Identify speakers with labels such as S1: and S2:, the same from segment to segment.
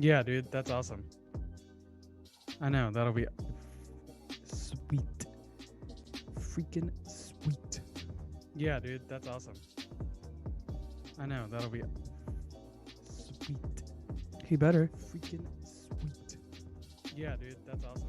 S1: Yeah, dude, that's awesome. I know, that'll be sweet. Freaking sweet. Yeah, dude, that's awesome. I know, that'll be sweet.
S2: He better.
S1: Freaking sweet. Yeah, dude, that's awesome.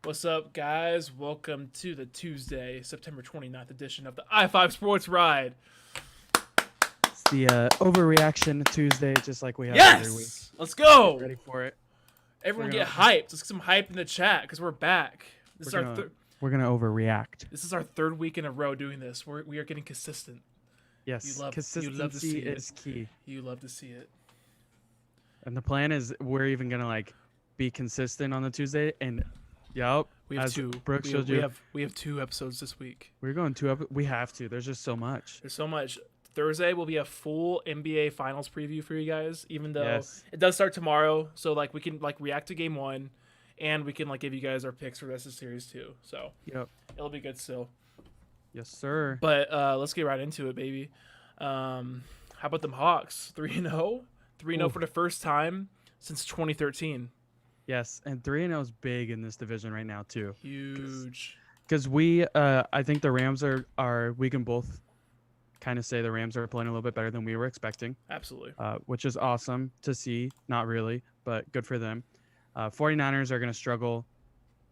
S2: What's up, guys? Welcome to the Tuesday, September 29th edition of the I5 Sports Ride.
S1: It's the overreaction Tuesday, just like we have every week.
S2: Yes! Let's go!
S1: Ready for it?
S2: Everyone
S1: We're
S2: get
S1: gonna-
S2: hyped. Let's get some hype in the chat because we're back. This
S1: We're
S2: is our
S1: gonna, we're gonna overreact.
S2: This is our third week in a row doing this. We are getting consistent.
S1: Yes,
S2: You love to
S1: consistency
S2: see it.
S1: is key.
S2: You love to see it.
S1: And the plan is we're even gonna like be consistent on the Tuesday. And yup,
S2: We have
S1: as
S2: two.
S1: Brooke
S2: we,
S1: showed
S2: we
S1: you,
S2: have we have 2 episodes this week.
S1: we're going we have to. There's just so much.
S2: There's so much. Thursday will be a full NBA Finals preview for you guys, even though
S1: Yes.
S2: it does start tomorrow. So like we can like react to Game 1, and we can like give you guys our picks for the rest of the series too. So
S1: Yep.
S2: it'll be good still.
S1: Yes, sir.
S2: But let's get right into it, baby. How about them Hawks? 3-0, 3-0
S1: Ooh.
S2: for the first time since 2013.
S1: Yes, and 3-0 is big in this division right now too.
S2: Huge.
S1: Because I think the Rams are we can both kind of say the Rams are playing a little bit better than we were expecting,
S2: Absolutely.
S1: which is awesome to see. Not really, but good for them. 49ers are going to struggle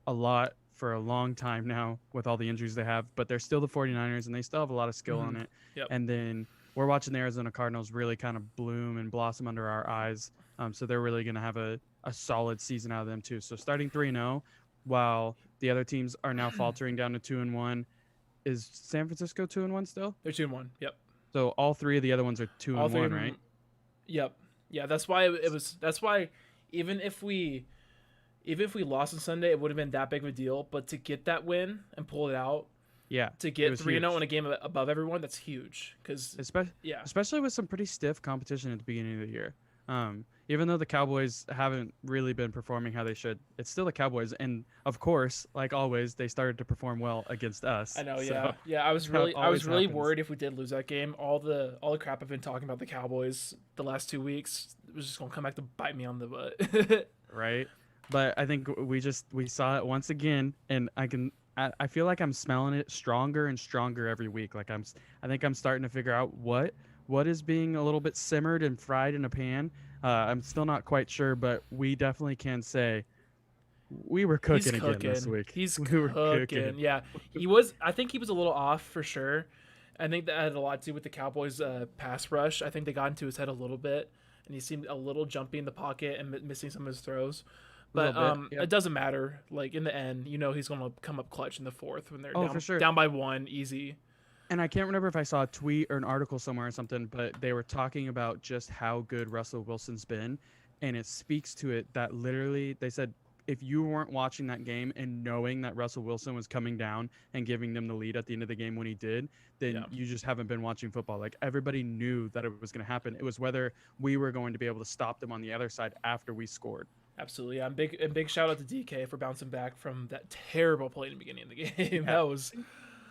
S1: a lot for a long time now with all the injuries they have, but they're still the 49ers and they still have a lot of skill on it.
S2: Yep.
S1: And then we're watching the Arizona Cardinals really kind of bloom and blossom under our eyes. So they're really going to have a solid season out of them too. So starting 3-0, while the other teams are now faltering down to 2-1. Is San Francisco 2-1 still?
S2: They're 2-1. Yep.
S1: So all three of the other ones are
S2: All three
S1: 2-1,
S2: of them-
S1: right?
S2: Yep. Yeah, that's why it was. That's why even if we lost on Sunday, it would have been that big of a deal. But to get that win and pull it out,
S1: Yeah.
S2: to
S1: it
S2: get
S1: was
S2: 3-0
S1: huge.
S2: in a game above everyone, that's huge. Because yeah,
S1: Especially with some pretty stiff competition at the beginning of the year. Even though the Cowboys haven't really been performing how they should, it's still the Cowboys. And of course, like always, they started to perform well against us.
S2: I know.
S1: So,
S2: Yeah. I was
S1: how it
S2: really
S1: always happens.
S2: worried if we did lose that game. All the crap I've been talking about the Cowboys the last 2 weeks was just gonna come back to bite me on the butt.
S1: right? But I think we saw it once again, and I feel like I'm smelling it stronger and stronger every week. Like I think I'm starting to figure out what is being a little bit simmered and fried in a pan. I'm still not quite sure, but we definitely can say we were cooking again this week.
S2: He's
S1: We were
S2: cooking. Yeah, he was. I think he was a little off for sure. I think that had a lot to do with the Cowboys' pass rush. I think they got into his head a little bit, and he seemed a little jumpy in the pocket and missing some of his throws. But
S1: Little bit, yep.
S2: it doesn't matter. Like in the end, he's gonna come up clutch in the fourth when they're
S1: Oh,
S2: down,
S1: for sure.
S2: down by 1, easy.
S1: And I can't remember if I saw a tweet or an article somewhere or something, but they were talking about just how good Russell Wilson's been. And it speaks to it that literally they said if you weren't watching that game and knowing that Russell Wilson was coming down and giving them the lead at the end of the game when he did, then
S2: Yeah.
S1: you just haven't been watching football. Like everybody knew that it was going to happen. It was whether we were going to be able to stop them on the other side after we scored.
S2: Absolutely. Yeah, big shout out to DK for bouncing back from that terrible play in the beginning of the game.
S1: Yeah.
S2: That was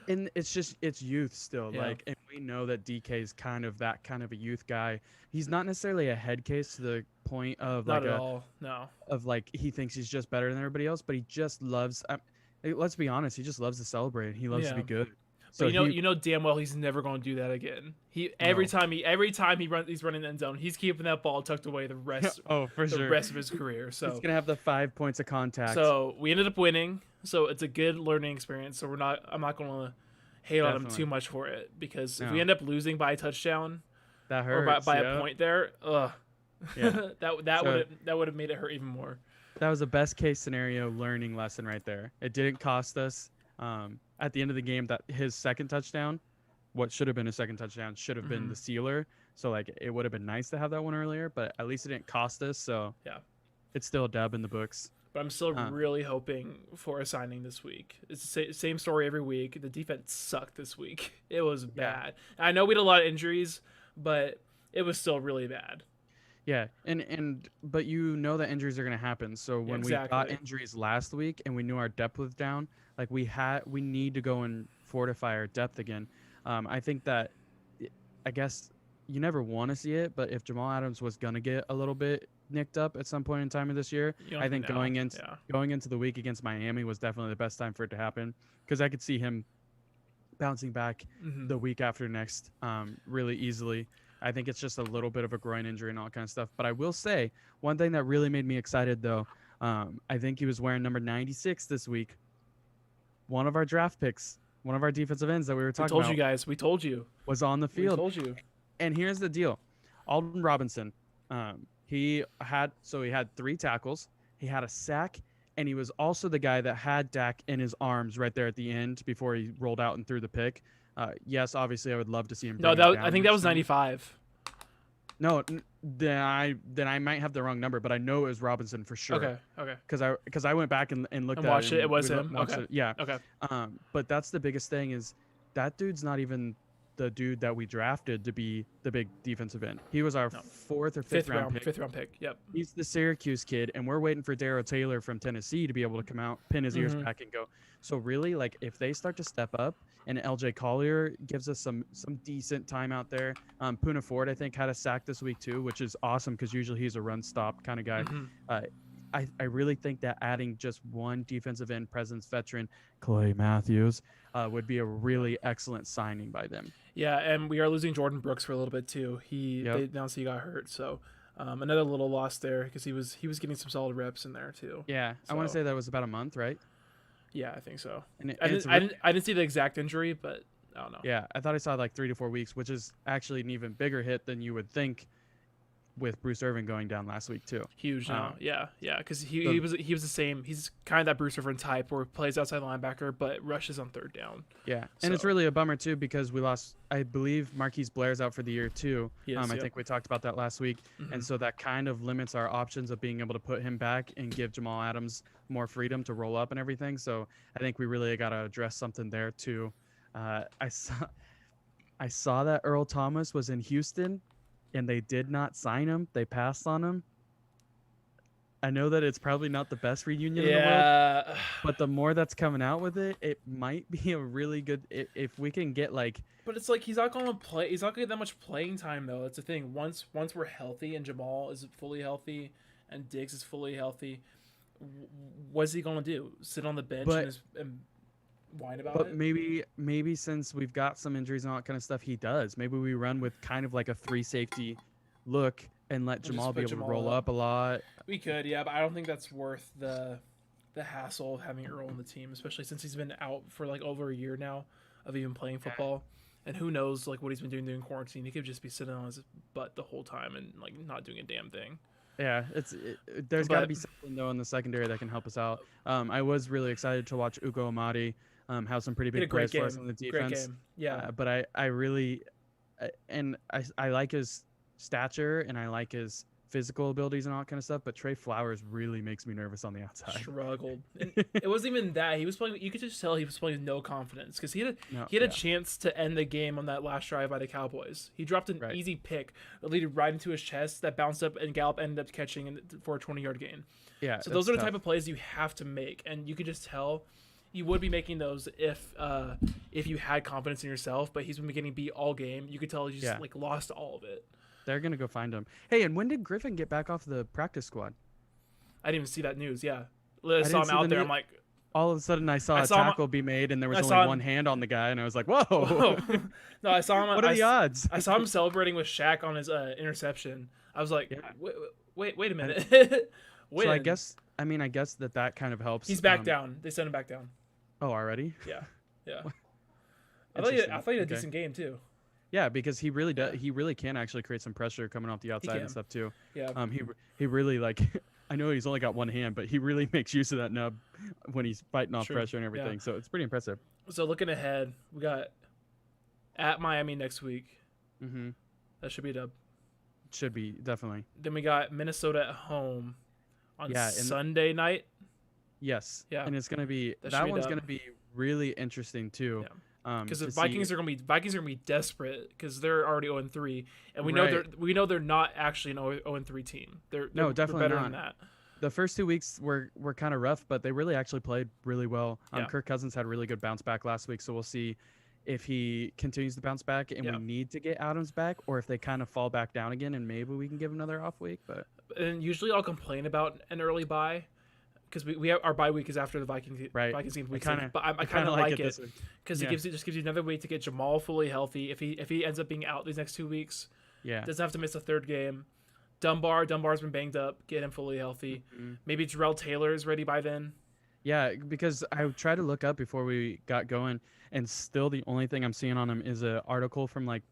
S1: And it's youth still.
S2: Yeah.
S1: Like, and we know that DK is kind of a youth guy. He's not necessarily a head case to the point of
S2: not
S1: like
S2: at all. No.
S1: of like he thinks he's just better than everybody else, but he just loves. Let's be honest, he just loves to celebrate. He loves to be
S2: Yeah.
S1: good.
S2: But
S1: So
S2: you know damn well he's never going to do that again. Every time he's running the end zone, he's keeping that ball tucked away the rest
S1: oh, for
S2: the
S1: sure.
S2: rest of his career.
S1: He's
S2: So
S1: gonna have the 5 points of contact.
S2: so we ended up winning. So it's a good learning experience. So I'm not going to hate on him
S1: Definitely.
S2: too much for it, because if
S1: No.
S2: we end up losing by a touchdown
S1: that
S2: or
S1: hurts.
S2: by
S1: yeah.
S2: a point there,
S1: Yeah.
S2: that
S1: So-
S2: would have made it hurt even more.
S1: That was a best case scenario learning lesson right there. It didn't cost us. At the end of the game, that his second touchdown, what should have been a second touchdown, should have been
S2: Mhm.
S1: the sealer. So like it would have been nice to have that one earlier, but at least it didn't cost us. So
S2: Yeah.
S1: it's still a dub in the books.
S2: But I'm still
S1: Uh.
S2: really hoping for a signing this week. It's the same story every week. The defense sucked this week. It was bad. I know we had a lot of injuries, but it was still really bad.
S1: Yeah, and but you know that injuries are going to happen. So when we got
S2: exactly.
S1: injuries last week and we knew our depth was down, like we need to go and fortify our depth again. I think that I guess you never want to see it, but if Jamal Adams was going to get a little bit nicked up at some point in time of this year,
S2: You don't
S1: I think
S2: know.
S1: going into
S2: Yeah.
S1: going into the week against Miami was definitely the best time for it to happen, because I could see him bouncing back
S2: Mhm.
S1: the week after next really easily. I think it's just a little bit of a groin injury and all kind of stuff. But I will say one thing that really made me excited though I think he was wearing number 96 this week. One of our draft picks, one of our defensive ends that we were
S2: We
S1: talking
S2: told you
S1: about,
S2: guys. We told you.
S1: was on the
S2: We
S1: field.
S2: told you.
S1: And here's the deal: Alden Robinson, he had 3 tackles, he had a sack, and he was also the guy that had Dak in his arms right there at the end before he rolled out and threw the pick. Yes, obviously, I would love to see him.
S2: No,
S1: bring him
S2: I
S1: down
S2: think
S1: or
S2: that was
S1: something.
S2: 95.
S1: No, then I might have the wrong number, but I know it was Robinson for sure.
S2: Okay. Okay.
S1: Because I went back and looked
S2: And
S1: at
S2: watched it. It
S1: and
S2: was
S1: we
S2: him.
S1: watched
S2: Okay.
S1: it. Yeah.
S2: Okay.
S1: But that's the biggest thing is that dude's not even the dude that we drafted to be the big defensive end. He was our
S2: No.
S1: 4th or 5th round pick.
S2: Fifth round pick. Yep.
S1: He's the Syracuse kid, and we're waiting for Darrow Taylor from Tennessee to be able to come out, pin his ears
S2: Mhm.
S1: back, and go. So really, like, if they start to step up, and LJ Collier gives us some decent time out there. Puna Ford, I think, had a sack this week too, which is awesome because usually he's a run stop kind of guy.
S2: Mhm.
S1: I really think that adding just one defensive end presence veteran, Clay Matthews, would be a really excellent signing by them.
S2: Yeah, and we are losing Jordan Brooks for a little bit too.
S1: Yep.
S2: They announced he got hurt, so another little loss there because he was getting some solid reps in there too.
S1: Yeah, I want to
S2: So-
S1: say that was about a month, right?
S2: Yeah, I think so.
S1: And, it,
S2: I
S1: and it's
S2: didn't see the exact injury, but I don't know.
S1: yeah, I thought I saw like 3 to 4 weeks, which is actually an even bigger hit than you would think, with Bruce Irvin going down last week too.
S2: Huge now. Yeah, because
S1: so-
S2: he was the same. He's kind of that Bruce Irvin type where he plays outside linebacker but rushes on third down.
S1: Yeah, and it's
S2: So-
S1: really a bummer too because we lost. I believe Marquise Blair's out for the year too.
S2: Yes,
S1: I
S2: yep.
S1: think we talked about that last week,
S2: Mhm.
S1: and so that kind of limits our options of being able to put him back and give Jamal Adams more freedom to roll up and everything. So I think we really got to address something there too. I saw that Earl Thomas was in Houston, and they did not sign him. They passed on him. I know that it's probably not the best reunion in the world,
S2: Yeah,
S1: but the more that's coming out with it, it might be a really good if we can get like
S2: but it's like he's not going to play. He's not going to get that much playing time though. That's the thing. Once we're healthy and Jamal is fully healthy and Diggs is fully healthy, what's he going to do? Sit on the bench
S1: But-
S2: and whine about
S1: but
S2: it?
S1: maybe since we've got some injuries and all that kind of stuff, he does. Maybe we run with kind of like a 3 safety look and let
S2: just
S1: Jamal be
S2: put
S1: able to
S2: Jamal
S1: roll
S2: up.
S1: up a lot.
S2: We could, yeah, but I don't think that's worth the hassle of having Earl on the team, especially since he's been out for like over a year now of even playing football. And who knows like what he's been doing during quarantine. He could just be sitting on his butt the whole time and like not doing a damn thing.
S1: Yeah, there's got to
S2: But-
S1: be something though in the secondary that can help us out. I was really excited to watch Ugo Amadi have some pretty
S2: He had a
S1: big
S2: great
S1: plays for us
S2: game.
S1: in the
S2: Great
S1: defense.
S2: game. Yeah.
S1: But I really, and I like his stature and I like his physical abilities and all that kind of stuff. But Trey Flowers really makes me nervous on the outside.
S2: Struggled. And it wasn't even that. He was playing. You could just tell he was playing with no confidence because he had
S1: No,
S2: a
S1: yeah.
S2: chance to end the game on that last drive by the Cowboys. He dropped an
S1: Right.
S2: easy pick, that leaded right into his chest that bounced up, and Gallup ended up catching for a 20-yard gain.
S1: Yeah,
S2: So those are
S1: it's
S2: the
S1: tough.
S2: type of plays you have to make, and you could just tell you would be making those if you had confidence in yourself. But he's been getting beat all game. You could tell he just
S1: Yeah.
S2: like lost all of it.
S1: They're gonna go find him. Hey, and when did Griffin get back off the practice squad?
S2: I didn't even see that news. Yeah, I
S1: didn't
S2: saw him
S1: see
S2: out
S1: the
S2: there.
S1: new-
S2: I'm like,
S1: All of a sudden, I saw
S2: I
S1: a
S2: saw him-
S1: tackle be made, and there was
S2: I
S1: only
S2: saw him-
S1: one hand on the guy, and I was like, "Whoa!"
S2: whoa. No, I saw him.
S1: What are the
S2: I,
S1: odds?
S2: I saw him celebrating with Shaq on his interception. I was like,
S1: Yeah.
S2: wait a minute.
S1: So I
S2: When?
S1: guess that kind of helps.
S2: He's back down. They sent him back down.
S1: Oh, already?
S2: Yeah. I
S1: Interesting.
S2: thought he had a
S1: Okay.
S2: decent game too.
S1: Yeah, because he really does.
S2: Yeah.
S1: He really can actually create some pressure coming off the outside
S2: can.
S1: and stuff too.
S2: Yeah.
S1: He really like. I know he's only got one hand, but he really makes use of that nub when he's fighting off
S2: True.
S1: pressure and
S2: Yeah.
S1: everything. So it's pretty impressive.
S2: So looking ahead, we got at Miami next week.
S1: Mm-hmm.
S2: That should be a dub.
S1: Should be definitely.
S2: Then we got Minnesota at home on
S1: Yeah, and-
S2: Sunday night.
S1: Yes.
S2: Yeah.
S1: And it's gonna be
S2: That should
S1: that
S2: be
S1: one's
S2: dub.
S1: gonna be really interesting too.
S2: Because
S1: to
S2: the
S1: see-
S2: Vikings are gonna be desperate because they're already 0-3, and we know
S1: Right.
S2: they're not actually an 0-3 team. They're
S1: No,
S2: they're
S1: definitely
S2: better
S1: not.
S2: than that.
S1: The first 2 weeks were kind of rough, but they really actually played really well.
S2: Yeah.
S1: Kirk Cousins had a really good bounce back last week, so we'll see if he continues to bounce back and
S2: Yeah.
S1: we need to get Adams back, or if they kind of fall back down again and maybe we can give him another off week. But
S2: And usually I'll complain about an early bye because we have our bye week is after the Vikings
S1: Right.
S2: Vikings game
S1: I
S2: week
S1: kinda-
S2: six, but I
S1: I
S2: kind of like it
S1: this week.
S2: because
S1: Yeah.
S2: it just gives you another way to get Jamal fully healthy. If he ends up being out these next 2 weeks,
S1: Yeah.
S2: doesn't have to miss a third game. Dunbar's been banged up. Get him fully healthy.
S1: Mhm.
S2: Maybe Jarrell Taylor is ready by then.
S1: Yeah, because I tried to look up before we got going, and still the only thing I'm seeing on him is an article from like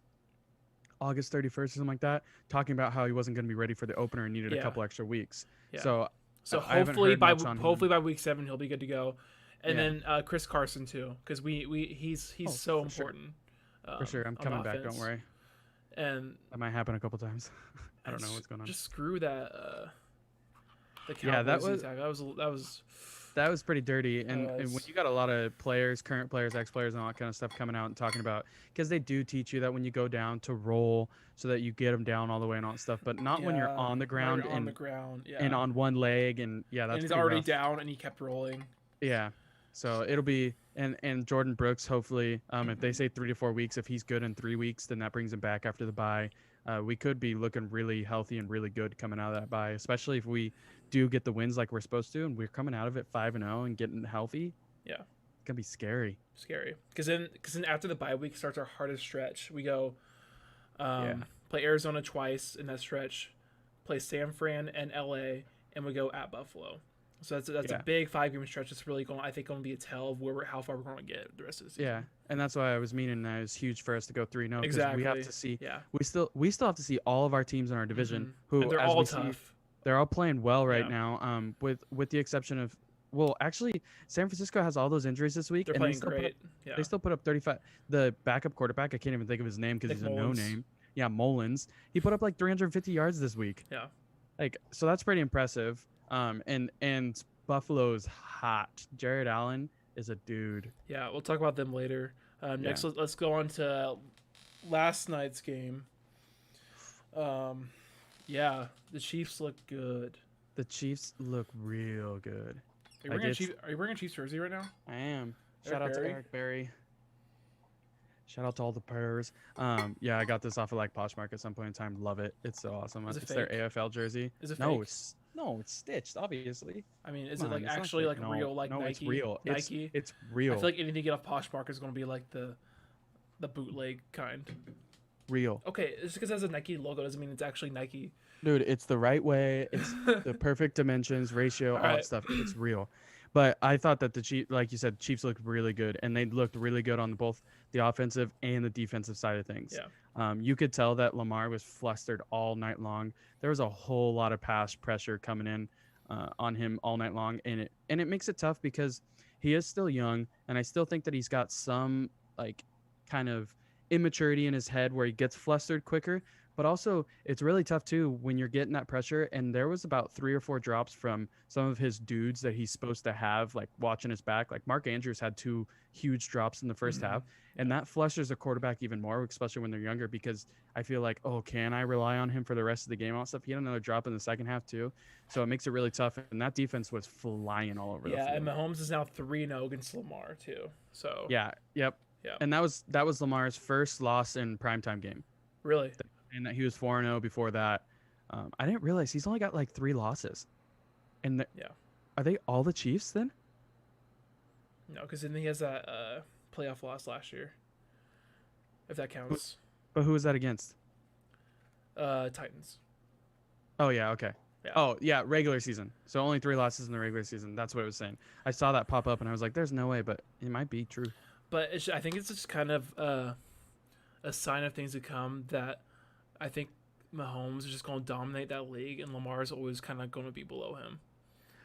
S1: August 31st or something like that, talking about how he wasn't going to be ready for the opener and needed a
S2: Yeah,
S1: couple extra weeks.
S2: yeah.
S1: So
S2: So
S1: I haven't heard much on him.
S2: hopefully by week 7 he'll be good to go. And
S1: Yeah.
S2: then Chris Carson too, because he's
S1: Oh,
S2: so
S1: for sure.
S2: important.
S1: For sure. I'm
S2: On
S1: coming back. Don't
S2: offense.
S1: worry.
S2: And
S1: That might happen a couple times. I don't know what's going on.
S2: Just screw that. The Cowboys.
S1: Yeah, that was
S2: that was
S1: pretty dirty. And when
S2: was-
S1: you got a lot of players, current players, ex-players, and all that kind of stuff coming out and talking about, because they do teach you that when you go down to roll so that you get them down all the way and all that stuff, but not when you're
S2: yeah,
S1: on the
S2: now
S1: ground
S2: you're on
S1: and
S2: the ground. Yeah.
S1: and on one leg. And yeah, that's
S2: and he's
S1: pretty
S2: already
S1: rough.
S2: down and he kept rolling.
S1: Yeah. So it'll be and Jordan Brooks, hopefully, if they say 3 to 4 weeks, if he's good in 3 weeks, then that brings him back after the bye. We could be looking really healthy and really good coming out of that bye, especially if we do get the wins like we're supposed to, and we're coming out of it 5-0 and getting healthy.
S2: Yeah.
S1: It's gonna be scary.
S2: Scary. Because then after the bye week starts our hardest stretch. We go
S1: Yeah.
S2: play Arizona twice in that stretch, play San Fran and LA, and we go at Buffalo. So that's
S1: Yeah.
S2: a big 5-game stretch. It's really going to be a tell of how far we're going to get the rest of the season.
S1: Yeah, and that's why I was meaning that it was huge for us to go 3-0 because
S2: Exactly.
S1: we have to see.
S2: Yeah.
S1: We still have to see all of our teams in our division
S2: Mhm.
S1: who
S2: And they're
S1: as
S2: all
S1: we see,
S2: tough.
S1: they're all playing well right
S2: Yeah.
S1: now. With the exception of, well, actually, San Francisco has all those injuries this week,
S2: They're
S1: and
S2: playing great. Yeah.
S1: they still put up 35. The backup quarterback, I can't even think of his name because
S2: Nick
S1: he's a
S2: Mullins.
S1: no-name. Yeah, Mullins. He put up like 350 yards this week.
S2: Yeah.
S1: Like, so that's pretty impressive. And Buffalo's hot. Jared Allen is a dude.
S2: Yeah, we'll talk about them later. Next, let's go on to last night's game. Yeah, the Chiefs look good.
S1: The Chiefs look real good.
S2: Are you wearing a Chiefs jersey right now?
S1: I am.
S2: Eric
S1: Shout out to
S2: Berry?
S1: Eric Berry. Shout out to all the purrs. Yeah, I got this off of like Poshmark at some point in time. Love it. It's so awesome.
S2: Is it
S1: It's their
S2: fake?
S1: AFL jersey.
S2: Is it
S1: No,
S2: fake?
S1: it's stitched, obviously.
S2: I mean, is
S1: Come
S2: it like
S1: on, it's not
S2: actually
S1: fake.
S2: like real like
S1: no,
S2: Nike?
S1: it's real.
S2: Nike.
S1: It's real.
S2: I feel like anything you get off Poshmark is going to be like the bootleg kind.
S1: real.
S2: Okay, just because it has a Nike logo doesn't mean it's actually Nike.
S1: Dude, it's the right way. It's the perfect dimensions, ratio, all
S2: Alright.
S1: that stuff. It's real. But I thought that the Chiefs, like you said, Chiefs looked really good, and they looked really good on both the offensive and the defensive side of things.
S2: Yeah.
S1: You could tell that Lamar was flustered all night long. There was a whole lot of pass pressure coming in on him all night long, and it makes it tough because he is still young, and I still think that he's got some like kind of immaturity in his head where he gets flustered quicker. But also, it's really tough too when you're getting that pressure. And there was about 3 or 4 drops from some of his dudes that he's supposed to have, like watching his back. Like Mark Andrews had 2 huge drops in the 1st
S2: Mhm.
S1: half, and that flusters a quarterback even more, especially when they're younger. Because I feel like, oh, can I rely on him for the rest of the game? All that stuff. He had another drop in the second half too, so it makes it really tough. And that defense was flying all over the
S2: Yeah,
S1: field.
S2: and Mahomes is now 3-0 against Lamar too. So
S1: Yeah, yep.
S2: Yeah.
S1: And that was Lamar's first loss in primetime game.
S2: really,
S1: And that he was 4-0 before that. I didn't realize he's only got like 3 losses. And
S2: Yeah.
S1: Are they all the Chiefs then?
S2: no, because then he has that playoff loss last year. If that counts,
S1: But who was that against?
S2: Titans.
S1: Oh yeah, okay.
S2: Yeah.
S1: Oh yeah, regular season. So only 3 losses in the regular season. That's what it was saying. I saw that pop up and I was like, "There's no way," but it might be true.
S2: But I think it's just kind of a sign of things to come that I think Mahomes is just going to dominate that league, and Lamar is always kind of going to be below him.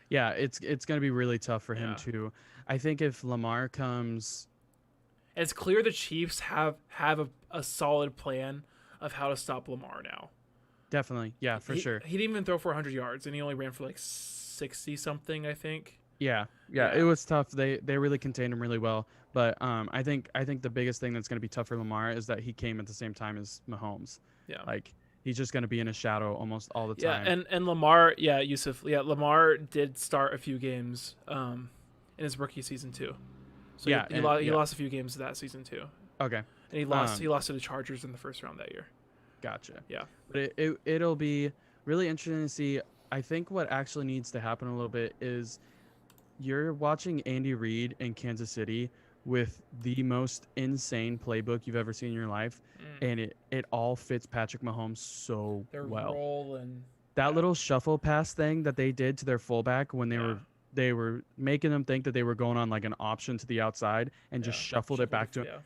S1: Yeah, it's going to be really tough for him
S2: Yeah.
S1: too. I think if Lamar comes,
S2: And it's clear the Chiefs have a solid plan of how to stop Lamar now.
S1: definitely, yeah, for sure.
S2: He didn't even throw for 100 yards, and he only ran for like 60 something, I think.
S1: Yeah,
S2: Yeah.
S1: it was tough. They really contained him really well. But I think the biggest thing that's going to be tough for Lamar is that he came at the same time as Mahomes.
S2: Yeah.
S1: Like he's just going to be in a shadow almost all the
S2: Yeah,
S1: time.
S2: and Lamar, yeah, Yusuf, yeah, Lamar did start a few games in his rookie season too. So
S1: Yeah,
S2: he
S1: and-
S2: lost, he
S1: yeah.
S2: lost a few games that season too,
S1: Okay,
S2: and he lost
S1: Um,
S2: to the Chargers in the first round that year.
S1: gotcha.
S2: Yeah.
S1: But it'll be really interesting to see. I think what actually needs to happen a little bit is you're watching Andy Reid in Kansas City with the most insane playbook you've ever seen in your life,
S2: Mm,
S1: and it all fits Patrick Mahomes so
S2: they're
S1: well.
S2: rolling.
S1: That
S2: Yeah,
S1: little shuffle pass thing that they did to their fullback when
S2: yeah,
S1: they were making them think that they were going on like an option to the outside and just
S2: yeah.
S1: shuffled it
S2: Shuffled
S1: back
S2: it.
S1: to him.
S2: Yeah,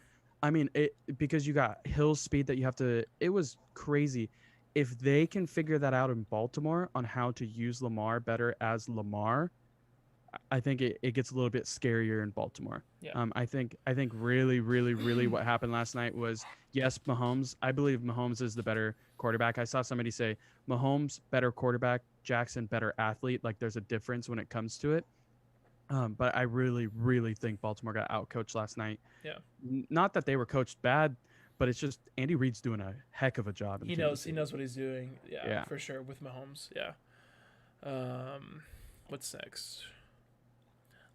S1: I mean, it because you got hill speed that you have to. It was crazy. If they can figure that out in Baltimore on how to use Lamar better as Lamar, I think it gets a little bit scarier in Baltimore.
S2: yeah.
S1: I think really, really, really what happened last night was yes, Mahomes. I believe Mahomes is the better quarterback. I saw somebody say Mahomes better quarterback, Jackson better athlete. Like there's a difference when it comes to it. But I really, really think Baltimore got outcoached last night.
S2: Yeah.
S1: Not that they were coached bad, but it's just Andy Reid's doing a heck of a job in
S2: He
S1: Kansas
S2: knows. He
S1: City.
S2: knows what he's doing. Yeah,
S1: Yeah,
S2: for sure. With Mahomes. Yeah. Um, what's next?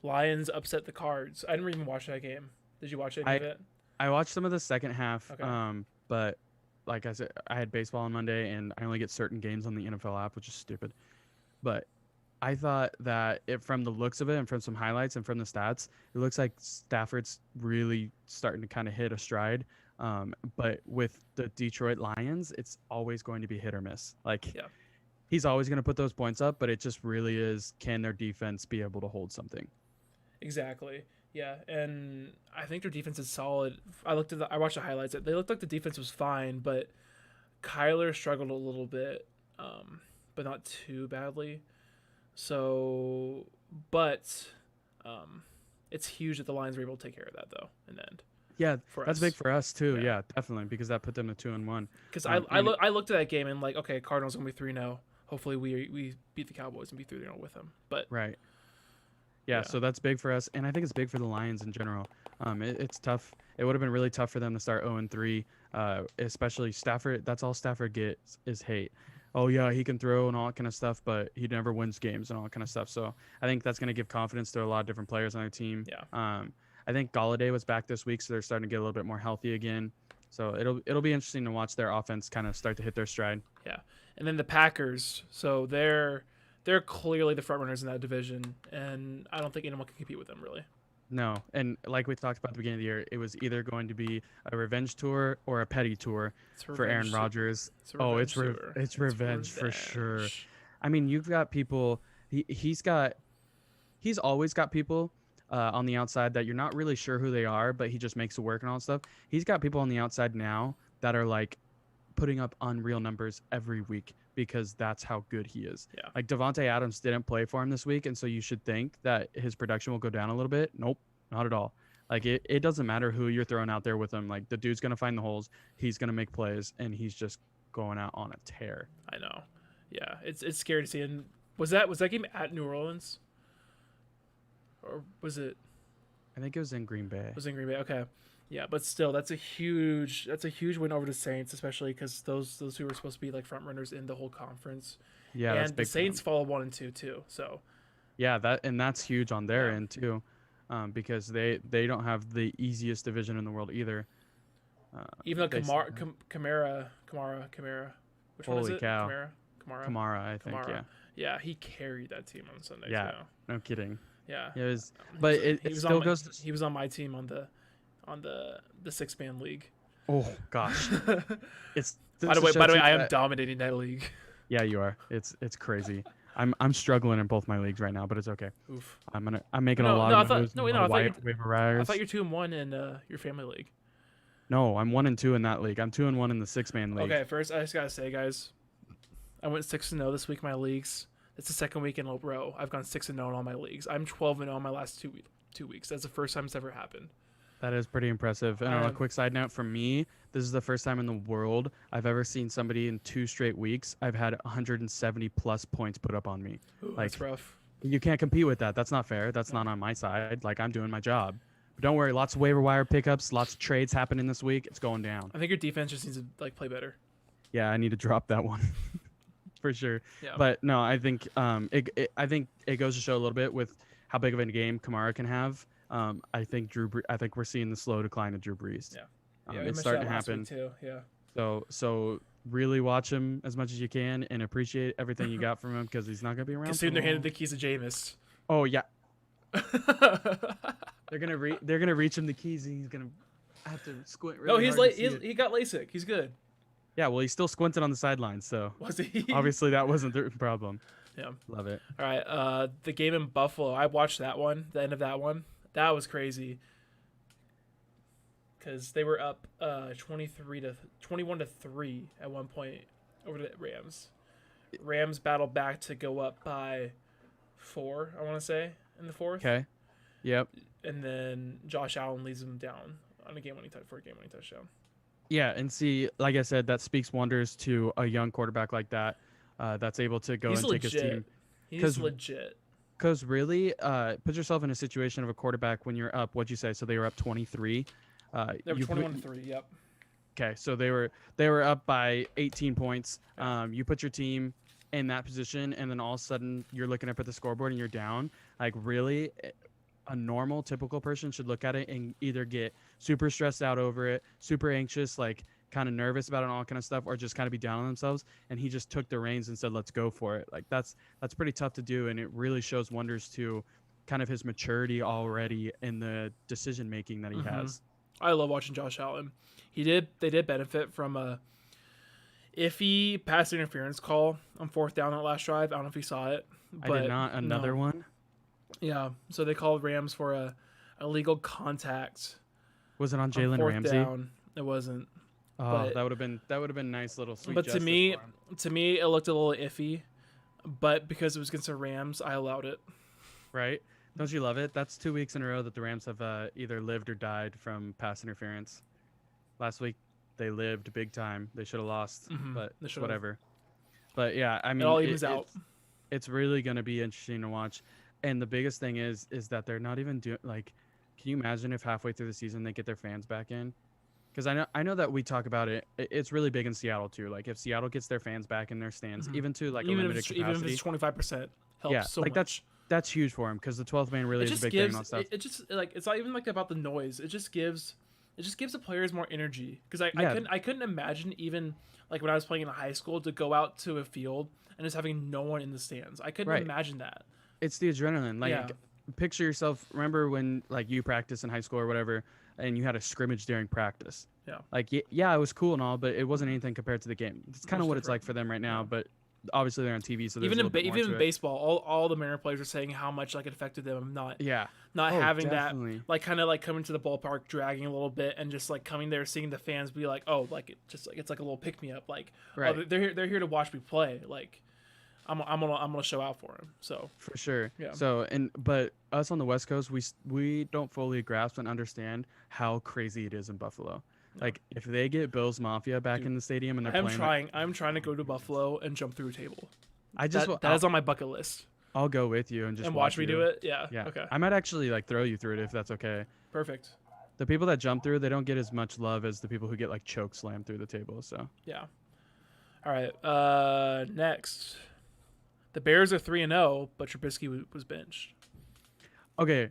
S2: Lions upset the Cards. I didn't even watch that game. Did you watch any
S1: I
S2: of it?
S1: I watched some of the second half.
S2: Okay.
S1: But like I said, I had baseball on Monday, and I only get certain games on the NFL app, which is stupid. But I thought that from the looks of it, and from some highlights, and from the stats, it looks like Stafford's really starting to kind of hit a stride. But with the Detroit Lions, it's always going to be hit or miss. Like
S2: Yeah.
S1: he's always going to put those points up, but it just really is, can their defense be able to hold something?
S2: Exactly. Yeah, and I think their defense is solid. I watched the highlights. They looked like the defense was fine, but Kyler struggled a little bit, but not too badly. So, but it's huge that the Lions were able to take care of that though in the end
S1: Yeah,
S2: for
S1: that's big
S2: us.
S1: for us too.
S2: Yeah,
S1: Yeah, definitely, because that put them to 2-1.
S2: because
S1: And
S2: I looked at that game and like, okay, Cardinals gonna be 3-0. Hopefully we beat the Cowboys and be 3-0 with them. But
S1: right, yeah,
S2: yeah,
S1: so that's big for us, and I think it's big for the Lions in general. It's tough. It would have been really tough for them to start 0-3, especially Stafford. That's all Stafford gets is hate. Oh yeah, he can throw and all that kind of stuff, but he never wins games and all that kind of stuff. So I think that's going to give confidence to a lot of different players on their team.
S2: yeah,
S1: I think Galladay was back this week, so they're starting to get a little bit more healthy again. So it'll be interesting to watch their offense kind of start to hit their stride.
S2: yeah. And then the Packers. So they're clearly the front runners in that division, and I don't think anyone can compete with them really.
S1: No, and like we talked about at the beginning of the year, it was either going to be a revenge tour or a petty tour
S2: It's a
S1: for Aaron
S2: revenge.
S1: Rodgers.
S2: It's a
S1: Oh,
S2: revenge tour.
S1: it's
S2: It's
S1: revenge for sure.
S2: revenge.
S1: I mean, you've got people. He's always got people on the outside that you're not really sure who they are, but he just makes it work and all that stuff. He's got people on the outside now that are like putting up unreal numbers every week because that's how good he is.
S2: Yeah.
S1: Like Devonte Adams didn't play for him this week, and so you should think that his production will go down a little bit. Nope, not at all. Like it doesn't matter who you're throwing out there with him. Like the dude's gonna find the holes, he's gonna make plays, and he's just going out on a tear.
S2: I know. Yeah, it's scary to see. And was that game at New Orleans, or
S1: I think it was in Green Bay.
S2: was it in Green Bay? Okay, yeah, but still, that's a huge win over the Saints, especially because those who were supposed to be like front runners in the whole conference,
S1: Yeah, that's
S2: and the
S1: big for them.
S2: Saints fall 1-2 too. So
S1: Yeah, that's huge on their
S2: yeah,
S1: end too, because they don't have the easiest division in the world either. Uh,
S2: even though
S1: they still have
S2: Kamara, which one is
S1: holy
S2: it?
S1: cow,
S2: Kamara,
S1: Kamara, I think.
S2: Kamara.
S1: Yeah,
S2: Yeah, he carried that team on Sunday
S1: yeah,
S2: too.
S1: no kidding.
S2: Yeah,
S1: It was, but
S2: he
S1: it
S2: was
S1: still goes.
S2: he was on my team on the 6-man league.
S1: Oh gosh, it's
S2: By the way, I am dominating that league.
S1: Yeah, you are. It's crazy. I'm struggling in both my leagues right now, but it's okay.
S2: Oof.
S1: I'm making a
S2: No,
S1: lot
S2: no,
S1: of moves.
S2: no, wait, no, I thought
S1: waiver
S2: I
S1: wires.
S2: thought you're 2-1 in your family league.
S1: No, I'm 1-2 in that league. I'm 2-1 in the 6-man league.
S2: Okay, first I just gotta say, guys, I went 6-0 this week in my leagues. It's the second week in a row I've gone 6-0 in all my leagues. I'm 12-0 in my last 2 weeks. That's the first time it's ever happened.
S1: That is pretty impressive. And on a quick side note, for me, this is the first time in the world I've ever seen somebody in 2 straight weeks. I've had 170 plus points put up on me.
S2: Ooh,
S1: Like,
S2: that's rough.
S1: you can't compete with that. That's not fair. That's not on my side. Like, I'm doing my job. But don't worry, lots of waiver wire pickups, lots of trades happening this week. It's going down.
S2: I think your defense just needs to like play better.
S1: Yeah, I need to drop that one for sure.
S2: Yeah.
S1: But no, I think I think it goes to show a little bit with how big of a game Kamara can have. I think I think we're seeing the slow decline of Drew Brees.
S2: Yeah. Yeah, we
S1: It's
S2: mentioned
S1: starting
S2: that
S1: to
S2: last
S1: happen.
S2: week too. Yeah.
S1: So really watch him as much as you can and appreciate everything you got from him because he's not gonna be around.
S2: Because
S1: For
S2: soon they're handed
S1: long.
S2: the keys to Jameis.
S1: Oh yeah, They're gonna reach him the keys, and he's gonna have to squint
S2: No,
S1: really hard to see it.
S2: he got LASIK. He's good.
S1: Yeah, well, he's still squinting on the sidelines, so
S2: Was he?
S1: obviously that wasn't the problem.
S2: Yeah.
S1: Love it.
S2: All right. The game in Buffalo. I watched that one. The end of that one. That was crazy. Because they were up 21-3 at one point over the Rams. Rams battled back to go up by 4, I want to say, in the fourth.
S1: Okay. Yep.
S2: And then Josh Allen leads them down on a game-winning touchdown.
S1: Yeah, and see, like I said, that speaks wonders to a young quarterback like that, that's able to go
S2: He's
S1: and
S2: legit.
S1: take his team.
S2: He's legit.
S1: Because really, put yourself in a situation of a quarterback when you're up. What'd you say? So they were up 23.
S2: They were 21-3. Yep.
S1: Okay, so they were up by 18 points. You put your team in that position, and then all of a sudden you're looking up at the scoreboard and you're down. Like really, a normal, typical person should look at it and either get super stressed out over it, super anxious, like kind of nervous about it and all kind of stuff, or just kind of be down on themselves. And he just took the reins and said, "Let's go for it." Like that's pretty tough to do, and it really shows wonders to kind of his maturity already in the decision making that he has.
S2: I love watching Josh Allen. They did benefit from a iffy pass interference call on 4th down that last drive. I don't know if you saw it. But
S1: I did not. Another one.
S2: Yeah. So they called Rams for a illegal contact.
S1: Was it on
S2: On
S1: Jalen
S2: 4th
S1: Ramsey?
S2: down. It wasn't.
S1: Oh,
S2: but-
S1: that would have been nice little sweet.
S2: But to
S1: justice
S2: me,
S1: for him.
S2: it looked a little iffy. But because it was against the Rams, I allowed it.
S1: Right? Don't you love it? That's 2 weeks in a row that the Rams have either lived or died from pass interference. Last week they lived big time. They should have lost, but
S2: They should've.
S1: whatever. But yeah, I mean,
S2: It all evens out.
S1: It's really going to be interesting to watch. And the biggest thing is that they're not even doing like. Can you imagine if halfway through the season they get their fans back in? Because I know that we talk about it. It's really big in Seattle too. Like if Seattle gets their fans back in their stands, even to like a limited capacity,
S2: even if it's 25%, helps
S1: yeah,
S2: so
S1: like
S2: much.
S1: that's huge for him because the 12th man really
S2: It
S1: is
S2: just
S1: a big thing and
S2: gives
S1: all stuff.
S2: it just like it's not even like about the noise. It just gives the players more energy because
S1: Yeah.
S2: I couldn't imagine even like when I was playing in high school to go out to a field and just having no one in the stands. I couldn't
S1: Right.
S2: imagine that.
S1: It's the adrenaline. Like
S2: Yeah.
S1: picture yourself. Remember when like you practiced in high school or whatever, and you had a scrimmage during practice.
S2: Yeah.
S1: Like yeah, it was cool and all, but it wasn't anything compared to the game. It's kind of
S2: Much
S1: what it's
S2: different.
S1: like for them right now. But obviously they're on TV, so there's
S2: Even
S1: a little bit more
S2: even
S1: to
S2: in
S1: it.
S2: baseball, all the Mariner players are saying how much like it affected them not
S1: Yeah.
S2: not
S1: Oh,
S2: having
S1: definitely.
S2: that like kind of like coming to the ballpark dragging a little bit and just like coming there seeing the fans be like, oh, like it just like it's like a little pick me up, like
S1: Right.
S2: oh, they're here to watch me play, like I'm gonna show out for them. So
S1: For sure.
S2: Yeah.
S1: So but us on the West Coast, we don't fully grasp and understand how crazy it is in Buffalo. Like if they get Bills Mafia back in the stadium and they're playing,
S2: I'm trying to go to Buffalo and jump through a table.
S1: I just
S2: That is on my bucket list.
S1: I'll go with you and just
S2: And watch me do it. Yeah.
S1: Yeah.
S2: Okay.
S1: I might actually like throw you through it if that's okay.
S2: Perfect.
S1: The people that jump through, they don't get as much love as the people who get like choke slammed through the table. So
S2: Yeah. All right. Next, the Bears are 3-0, but Trubisky was benched.
S1: okay,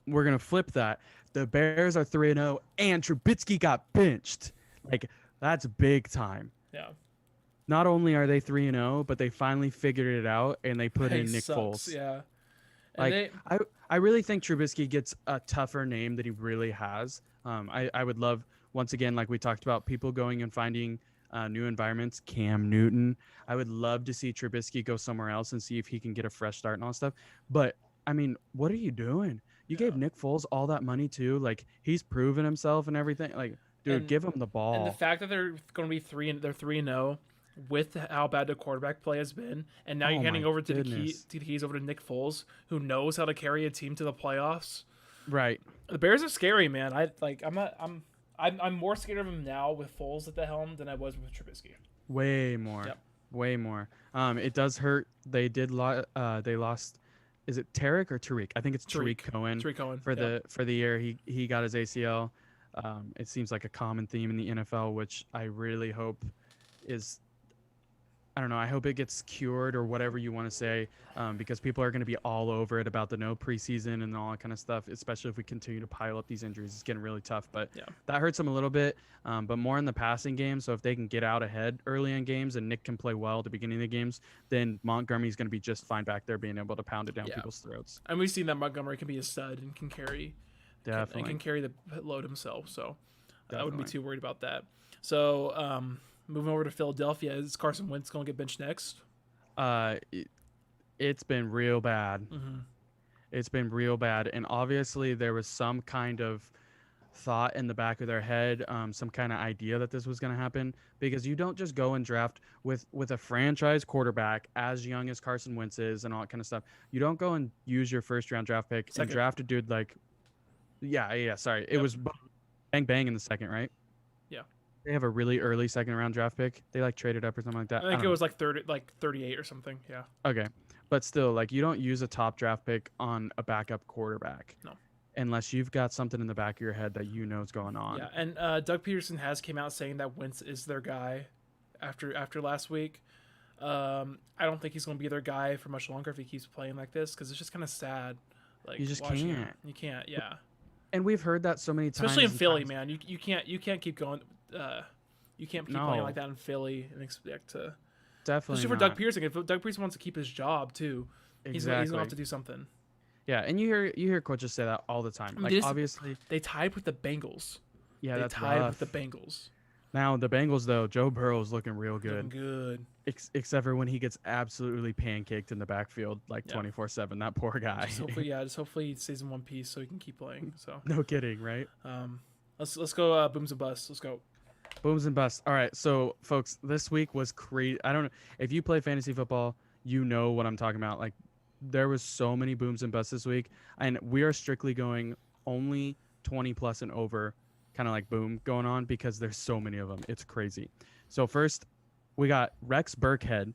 S1: we're gonna flip that. The Bears are 3-0, and Trubisky got benched. Like that's big time.
S2: Yeah.
S1: Not only are they 3-0, but they finally figured it out and they put in
S2: He
S1: Nick
S2: sucks,
S1: Foles.
S2: Yeah.
S1: Like
S2: And they,
S1: I really think Trubisky gets a tougher name than he really has. I would love once again, like we talked about, people going and finding new environments. Cam Newton. I would love to see Trubisky go somewhere else and see if he can get a fresh start and all that stuff. But I mean, what are you doing? You gave Nick Foles all that money too. Like he's proven himself and everything. Like, dude,
S2: And-
S1: give him the ball.
S2: and the fact that they're going to be 3-0 with how bad the quarterback play has been, and now
S1: Oh
S2: you're handing
S1: my
S2: over to
S1: goodness.
S2: the keys over to Nick Foles, who knows how to carry a team to the playoffs.
S1: Right.
S2: The Bears are scary, man. I'm more scared of him now with Foles at the helm than I was with Trubisky.
S1: Way more.
S2: Yep.
S1: Way more. It does hurt. They lost. Is it Tarek or Tariq? I think it's Tariq Cohen.
S2: Tariq Cohen
S1: for the year. He got his ACL. It seems like a common theme in the NFL, which I really hope is I don't know. I hope it gets cured or whatever you want to say, because people are going to be all over it about the no preseason and all that kind of stuff. Especially if we continue to pile up these injuries, it's getting really tough. But
S2: Yeah.
S1: that hurts them a little bit. But more in the passing game. So if they can get out ahead early in games and Nick can play well at the beginning of the games, then Montgomery's going to be just fine back there, being able to pound it down
S2: Yeah.
S1: people's throats.
S2: And we've seen that Montgomery can be a stud and can carry and
S1: Definitely,
S2: can carry the load himself. So I wouldn't be
S1: definitely.
S2: too worried about that. So moving over to Philadelphia, is Carson Wentz going to get benched next?
S1: It, it's been real bad.
S2: Mm-hmm.
S1: It's been real bad, and obviously there was some kind of thought in the back of their head, some kind of idea that this was going to happen, because you don't just go and draft with a franchise quarterback as young as Carson Wentz is and all that kind of stuff. You don't go and use your first round draft pick and
S2: Second.
S1: draft a dude like, yeah, sorry, it
S2: Yep.
S1: was bang bang in the second, right?
S2: Yeah.
S1: They have a really early second round draft pick. They like traded up or something like that.
S2: I think
S1: don't
S2: it
S1: know.
S2: was like 38 or something. Yeah.
S1: Okay, but still, like you don't use a top draft pick on a backup quarterback.
S2: No.
S1: Unless you've got something in the back of your head that you know is going on.
S2: Yeah, and Doug Peterson has came out saying that Wentz is their guy after last week. I don't think he's going to be their guy for much longer if he keeps playing like this because it's just kind of sad. Like
S1: You just
S2: watching him.
S1: can't.
S2: You can't. Yeah.
S1: And we've heard that so many times.
S2: Especially in
S1: and
S2: Philly,
S1: times-
S2: man. You can't keep going. You can't keep playing
S1: No.
S2: like that in Philly and expect to.
S1: Definitely
S2: Especially for
S1: not.
S2: Doug Pearson. If Doug Pearson wants to keep his job too, he's gonna have to do something.
S1: Yeah, and you hear coaches say that all the time.
S2: I mean,
S1: Like obviously,
S2: They tied with the Bengals.
S1: yeah,
S2: They
S1: that's
S2: tied
S1: rough.
S2: with the Bengals.
S1: Now the Bengals though, Joe Burrow's looking real
S2: Looking
S1: good.
S2: good.
S1: Except for when he gets absolutely pancaked in the backfield like
S2: Yeah.
S1: 24/7. That poor guy.
S2: Just hopefully he stays in one piece so he can keep playing. So
S1: No kidding, right?
S2: let's go booms and busts. Let's go.
S1: Booms and busts. All right, so folks, this week was crazy. I don't know if you play fantasy football, you know what I'm talking about. Like, there was so many booms and busts this week, and we are strictly going only 20 plus and over, kind of like boom going on because there's so many of them. It's crazy. So first, we got Rex Burkhead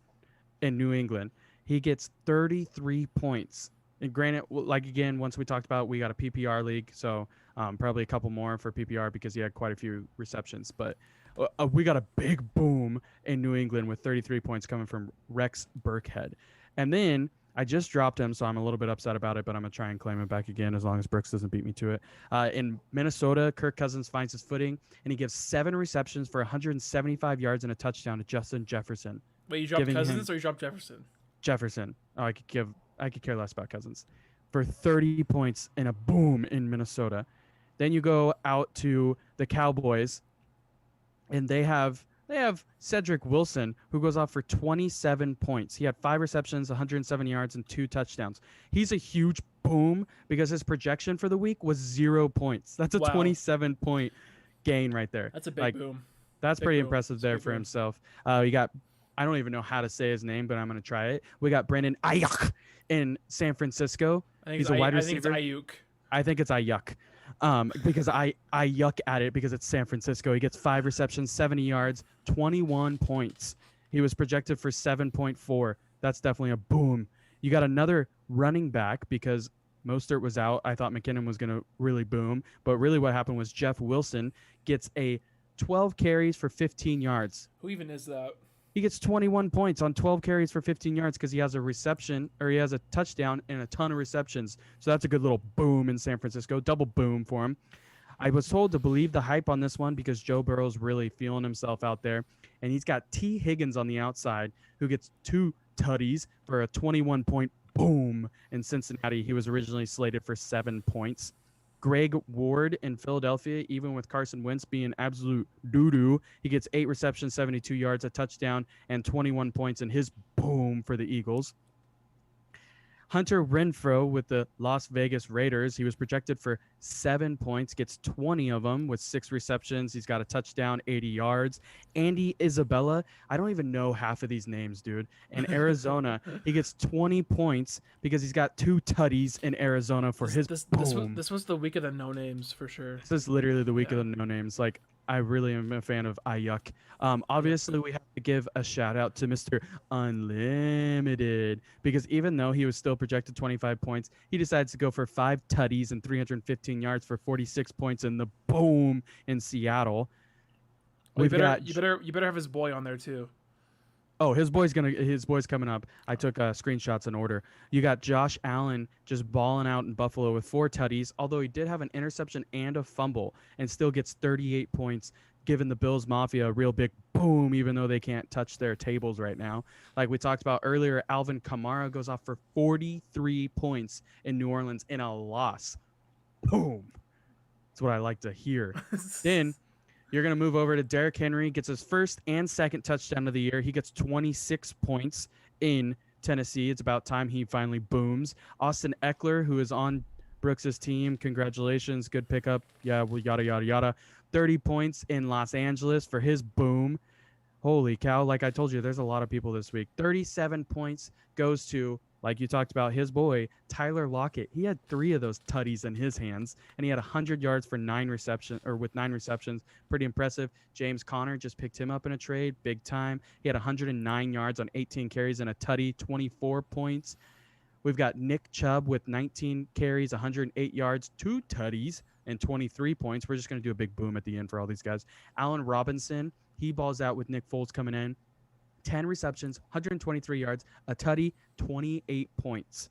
S1: in New England. He gets 33 points. And granted, like again, once we talked about, we got a PPR league, so probably a couple more for PPR because he had quite a few receptions. But we got a big boom in New England with 33 points coming from Rex Burkhead. And then I just dropped him, so I'm a little bit upset about it, but I'm going to try and claim him back again as long as Brooks doesn't beat me to it. In Minnesota, Kirk Cousins finds his footing, and he gives 7 receptions for 175 yards and a touchdown to Justin Jefferson.
S2: Wait, you dropped
S1: Giving
S2: Cousins
S1: him-
S2: or you dropped Jefferson?
S1: Jefferson. Oh, I could care less about Cousins. For 30 points and a boom in Minnesota. Then you go out to the Cowboys, and they have Cedric Wilson, who goes off for 27 points. He had 5 receptions, 107 yards, and 2 touchdowns. He's a huge boom because his projection for the week was 0 points. That's a
S2: Wow.
S1: 27-point gain right there.
S2: That's a big
S1: Like,
S2: boom.
S1: That's
S2: Big
S1: pretty
S2: boom.
S1: impressive
S2: It's a
S1: there
S2: big
S1: for
S2: boom.
S1: himself. You got, I don't even know how to say his name, but I'm going to try it. We got Brandon Ayuk in San Francisco.
S2: I think
S1: He's
S2: it's
S1: a wide
S2: I think it's
S1: receiver.
S2: Ayuk.
S1: I think it's Ayuk. Because I yuck at it because it's San Francisco. He gets 5 receptions, 70 yards, 21 points. He was projected for 7.4. That's definitely a boom. You got another running back because Mostert was out. I thought McKinnon was going to really boom. But really what happened was Jeff Wilson gets a 12 carries for 15 yards.
S2: Who even is that?
S1: He gets 21 points on 12 carries for 15 yards because he has a reception or he has a touchdown and a ton of receptions. So that's a good little boom in San Francisco. Double boom for him. I was told to believe the hype on this one because Joe Burrow's really feeling himself out there. And he's got T. Higgins on the outside who gets 2 tutties for a 21-point boom in Cincinnati. He was originally slated for 7 points. Greg Ward in Philadelphia, even with Carson Wentz being absolute doo-doo, he gets 8 receptions, 72 yards, a touchdown, and 21 points in his boom for the Eagles. Hunter Renfrow with the Las Vegas Raiders, he was projected for 7 points, gets 20 of them with 6 receptions. He's got a touchdown, 80 yards. Andy Isabella, I don't even know half of these names, dude. In Arizona, he gets 20 points because he's got 2 tutties in Arizona for his boom.
S2: This was the week of the no names for sure.
S1: This is literally the week
S2: Yeah.
S1: of the no names. Like, I really am a fan of Ayuk. Obviously, we have to give a shout out to Mr. Unlimited because even though he was still projected 25 points, he decides to go for 5 tutties and 315 yards for 46 points in the boom in Seattle.
S2: Well,
S1: We've got
S2: you better have his boy on there too.
S1: Oh, his boy's coming up. I took screenshots in order. You got Josh Allen just balling out in Buffalo with 4 tutties, although he did have an interception and a fumble and still gets 38 points, giving the Bills Mafia a real big boom, even though they can't touch their tables right now. Like we talked about earlier, Alvin Kamara goes off for 43 points in New Orleans in a loss. Boom. That's what I like to hear. Then you're going to move over to Derrick Henry, gets his first and second touchdown of the year. He gets 26 points in Tennessee. It's about time he finally booms. Austin Eckler, who is on Brooks's team, congratulations, good pickup. Yeah, well, yada, yada, yada. 30 points in Los Angeles for his boom. Holy cow. Like I told you, there's a lot of people this week. 37 points goes to, like you talked about, his boy, Tyler Lockett. He had 3 of those tutties in his hands, and he had 100 yards for 9 receptions, or with 9 receptions. Pretty impressive. James Conner just picked him up in a trade, big time. He had 109 yards on 18 carries and a tutty, 24 points. We've got Nick Chubb with 19 carries, 108 yards, 2 tutties, and 23 points. We're just going to do a big boom at the end for all these guys. Allen Robinson, he balls out with Nick Foles coming in. 10 receptions, 123 yards, a tutty, 28 points.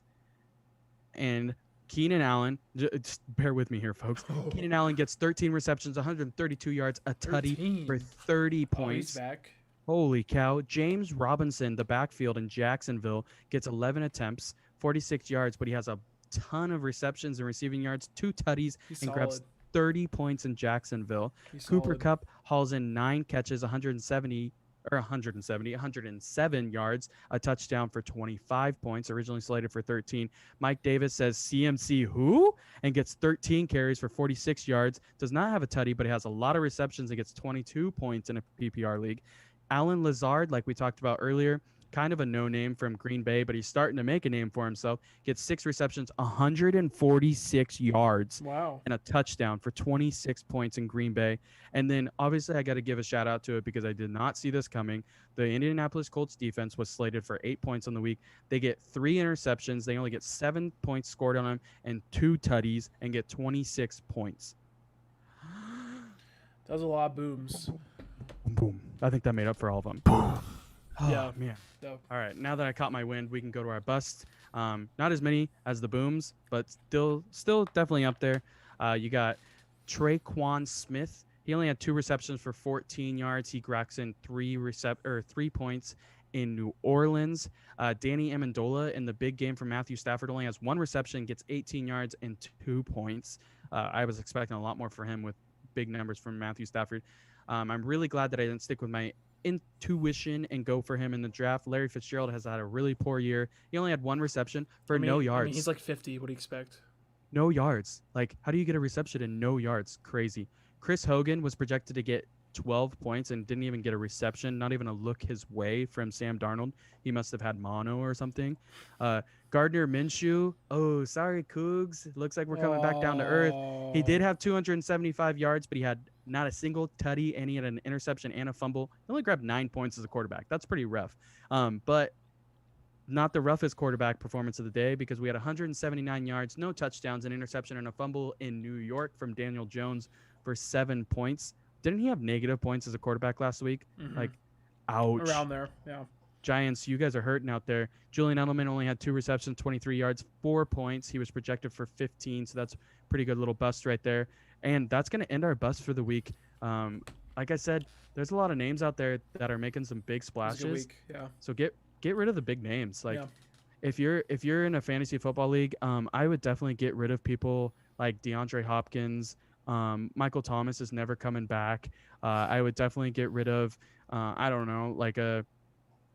S1: And Keenan Allen, just bear with me here, folks. Keenan Allen gets 13 receptions, 132 yards, a tutty for 30 points.
S2: He's back.
S1: Holy cow. James Robinson, the backfield in Jacksonville, gets 11 attempts, 46 yards, but he has a ton of receptions and receiving yards, 2 tutties, and grabs 30 points in Jacksonville. Cooper Kupp hauls in 9 catches, 107 yards, a touchdown for 25 points, originally slated for 13. Mike Davis says CMC who? And gets 13 carries for 46 yards. Does not have a tutty, but he has a lot of receptions and gets 22 points in a PPR league. Allen Lazard, like we talked about earlier, kind of a no-name from Green Bay, but he's starting to make a name for himself. Gets 6 receptions, 146 yards,
S2: wow,
S1: and a touchdown for 26 points in Green Bay. And then obviously I got to give a shout out to it because I did not see this coming. The Indianapolis Colts defense was slated for 8 points on the week. They get 3 interceptions. They only get 7 points scored on them and 2 tutties and get 26 points.
S2: That was a lot of booms.
S1: Boom, boom. I think that made up for all of them. Boom. Oh,
S2: yeah,
S1: man.
S2: No.
S1: All right, now that I caught my wind, we can go to our busts. Not as many as the booms, but still definitely up there. You got Traquan Smith. He only had 2 receptions for 14 yards. He cracks in 3 points in New Orleans. Danny Amendola in the big game for Matthew Stafford only has 1 reception, gets 18 yards and 2 points. I was expecting a lot more for him with big numbers from Matthew Stafford. I'm really glad that I didn't stick with my intuition and go for him in the draft. Larry Fitzgerald has had a really poor year. He only had 1 reception for no yards.
S2: He's like 50. What do you expect?
S1: No yards. Like, how do you get a reception and no yards? Crazy. Chris Hogan was projected to get 12 points and didn't even get a reception, not even a look his way from Sam Darnold. He must have had mono or something. Gardner Minshew. Oh, sorry, Cougs. Looks like we're coming back down to earth. He did have 275 yards, but he had not a single tutty, and he had an interception and a fumble. He only grabbed 9 points as a quarterback. That's pretty rough. But not the roughest quarterback performance of the day because we had 179 yards, no touchdowns, an interception, and a fumble in New York from Daniel Jones for 7 points. Didn't he have negative points as a quarterback last week?
S2: Mm-hmm.
S1: Like, ouch.
S2: Around there, yeah.
S1: Giants, you guys are hurting out there. Julian Edelman only had 2 receptions, 23 yards, 4 points. He was projected for 15, so that's pretty good little bust right there. And that's going to end our bust for the week. Like I said, there's a lot of names out there that are making some big splashes.
S2: Yeah.
S1: So get rid of the big names. Like, if you're in a fantasy football league, I would definitely get rid of people like DeAndre Hopkins. Michael Thomas is never coming back. I would definitely get rid of, I don't know, like a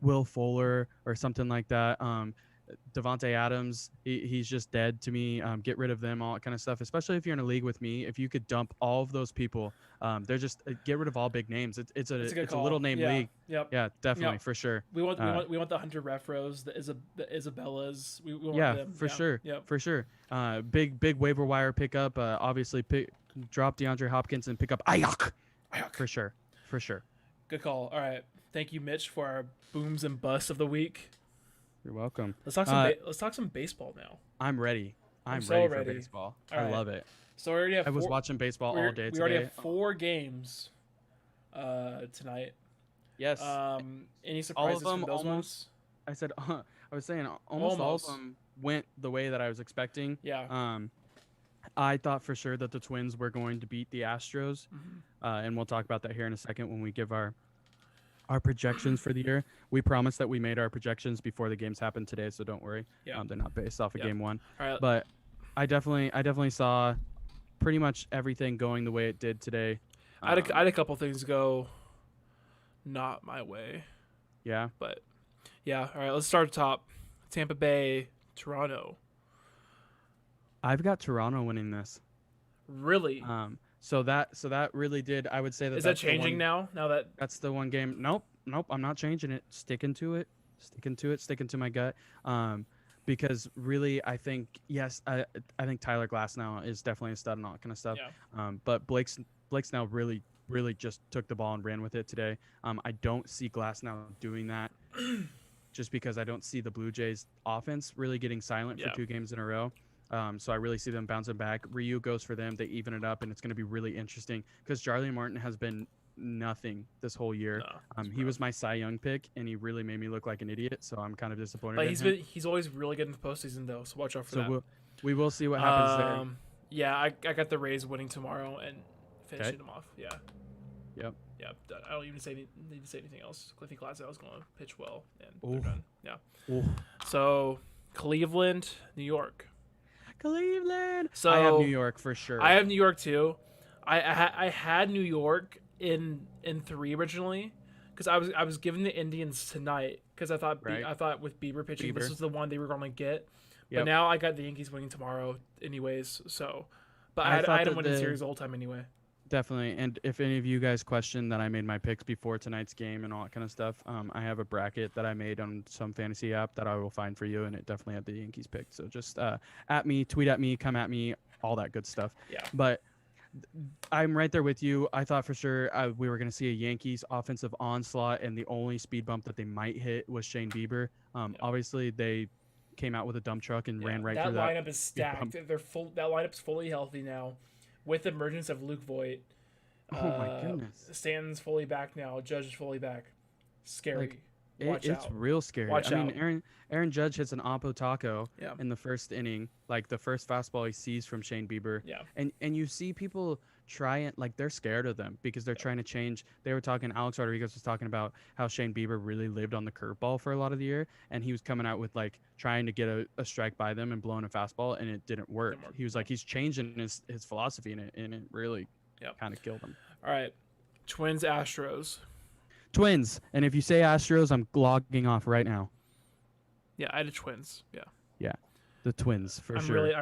S1: Will Fuller or something like that. Devontae Adams, he's just dead to me. Get rid of them, all that kind of stuff. Especially if you're in a league with me, if you could dump all of those people, they're just get rid of all big names. It's a little name league.
S2: Yep.
S1: Yeah, definitely for sure.
S2: We want the Hunter Refros, the Isabellas. We want them.
S1: For sure. Yep. For sure. Big waiver wire pickup. Obviously, drop DeAndre Hopkins and pick up Ayuk. For sure.
S2: Good call. All right. Thank you, Mitch, for our booms and busts of the week.
S1: You're welcome.
S2: Let's talk some baseball now.
S1: I'm ready. I'm
S2: so
S1: ready
S2: ready
S1: for baseball.
S2: All right.
S1: love it.
S2: So I
S1: was watching baseball all day today.
S2: We already have 4 games tonight.
S1: Yes,
S2: Any
S1: all of
S2: surprises from
S1: them
S2: those
S1: almost.
S2: ones?
S1: I said I was saying almost all of
S2: Almost.
S1: them went the way that I was expecting.
S2: Yeah.
S1: I thought for sure that the Twins were going to beat the Astros,
S2: Hmm.
S1: and we'll talk about that here in a second when we give our projections for the year. We promised that we made our projections before the games happened today, so don't worry.
S2: Yeah.
S1: They're not based off of
S2: Yeah.
S1: game one.
S2: All right.
S1: But I definitely saw pretty much everything going the way it did today.
S2: I had a couple things go not my way,
S1: Yeah,
S2: but yeah. All right. Let's start at the top. Tampa Bay, Toronto.
S1: I've got Toronto winning this.
S2: Really?
S1: So that really did. I would say that
S2: Is that
S1: that's the
S2: changing
S1: one,
S2: now? Now that
S1: that's the one game. Nope. I'm not changing it. Sticking to it. Sticking to my gut. Because really, I think yes, I think Tyler Glasnow is definitely a stud and all that kind of stuff.
S2: yeah.
S1: But Blake's now really just took the ball and ran with it today. I don't see Glasnow doing that. Just because I don't see the Blue Jays offense really getting silent
S2: Yeah.
S1: for 2 games in a row. So I really see them bouncing back. Ryu goes for them. They even it up, and it's going to be really interesting because Charlie Martin has been nothing this whole year.
S2: No,
S1: He was my Cy Young pick, and he really made me look like an idiot. So I'm kind of disappointed.
S2: but
S1: in
S2: he's
S1: him.
S2: he's always really good in the postseason though. So watch out for
S1: So
S2: that.
S1: we will see what happens there.
S2: Yeah, I got the Rays winning tomorrow and finishing
S1: Okay.
S2: them off. Yeah.
S1: Yep.
S2: Yeah. I don't even need to say anything else. Cliffy Glasnow is going to pitch well, and
S1: Ooh.
S2: they're done. Yeah.
S1: Ooh.
S2: So Cleveland, New York.
S1: Cleveland.
S2: So
S1: I have New York for sure.
S2: I have New York too. I had New York in 3 originally because I was giving the Indians tonight because I thought
S1: Right.
S2: I thought with Bieber pitching this
S1: Bieber.
S2: was the one they were going to get. But
S1: Yep.
S2: now I got the Yankees winning tomorrow anyways. So, but
S1: I
S2: I
S1: thought
S2: had them
S1: that
S2: winning the
S1: the-
S2: series the whole time anyway.
S1: Definitely. And if any of you guys question that I made my picks before tonight's game and all that kind of stuff, I have a bracket that I made on some fantasy app that I will find for you, and it definitely had the Yankees picked. So just at me, tweet at me, come at me, all that good stuff.
S2: Yeah.
S1: But I'm right there with you. I thought for sure we were going to see a Yankees offensive onslaught, and the only speed bump that they might hit was Shane Bieber. Obviously, they came out with a dump truck and ran right
S2: that
S1: through that.
S2: lineup is stacked. They're full. That lineup's fully healthy now, with the emergence of Luke Voigt.
S1: Oh my goodness.
S2: Stanton's fully back now. Judge is fully back. Scary. Watch
S1: It's
S2: out.
S1: real scary.
S2: Watch
S1: I mean,
S2: out.
S1: Aaron Judge hits an oppo taco
S2: Yeah.
S1: in the first inning, like the first fastball he sees from Shane Bieber.
S2: Yeah.
S1: And you see people try it, like they're scared of them because they're trying to change. They were talking, Alex Rodriguez was talking about how Shane Bieber really lived on the curveball for a lot of the year, and he was coming out with like trying to get a strike by them and blowing a fastball, and it didn't work.
S2: Didn't work,
S1: He was like he's changing his philosophy in it, and it really kind of killed him.
S2: All right. Twins, Astros.
S1: Twins, and if you say Astros, I'm logging off right now.
S2: Yeah, I had the Twins. Yeah.
S1: The Twins for
S2: I'm
S1: sure.
S2: really.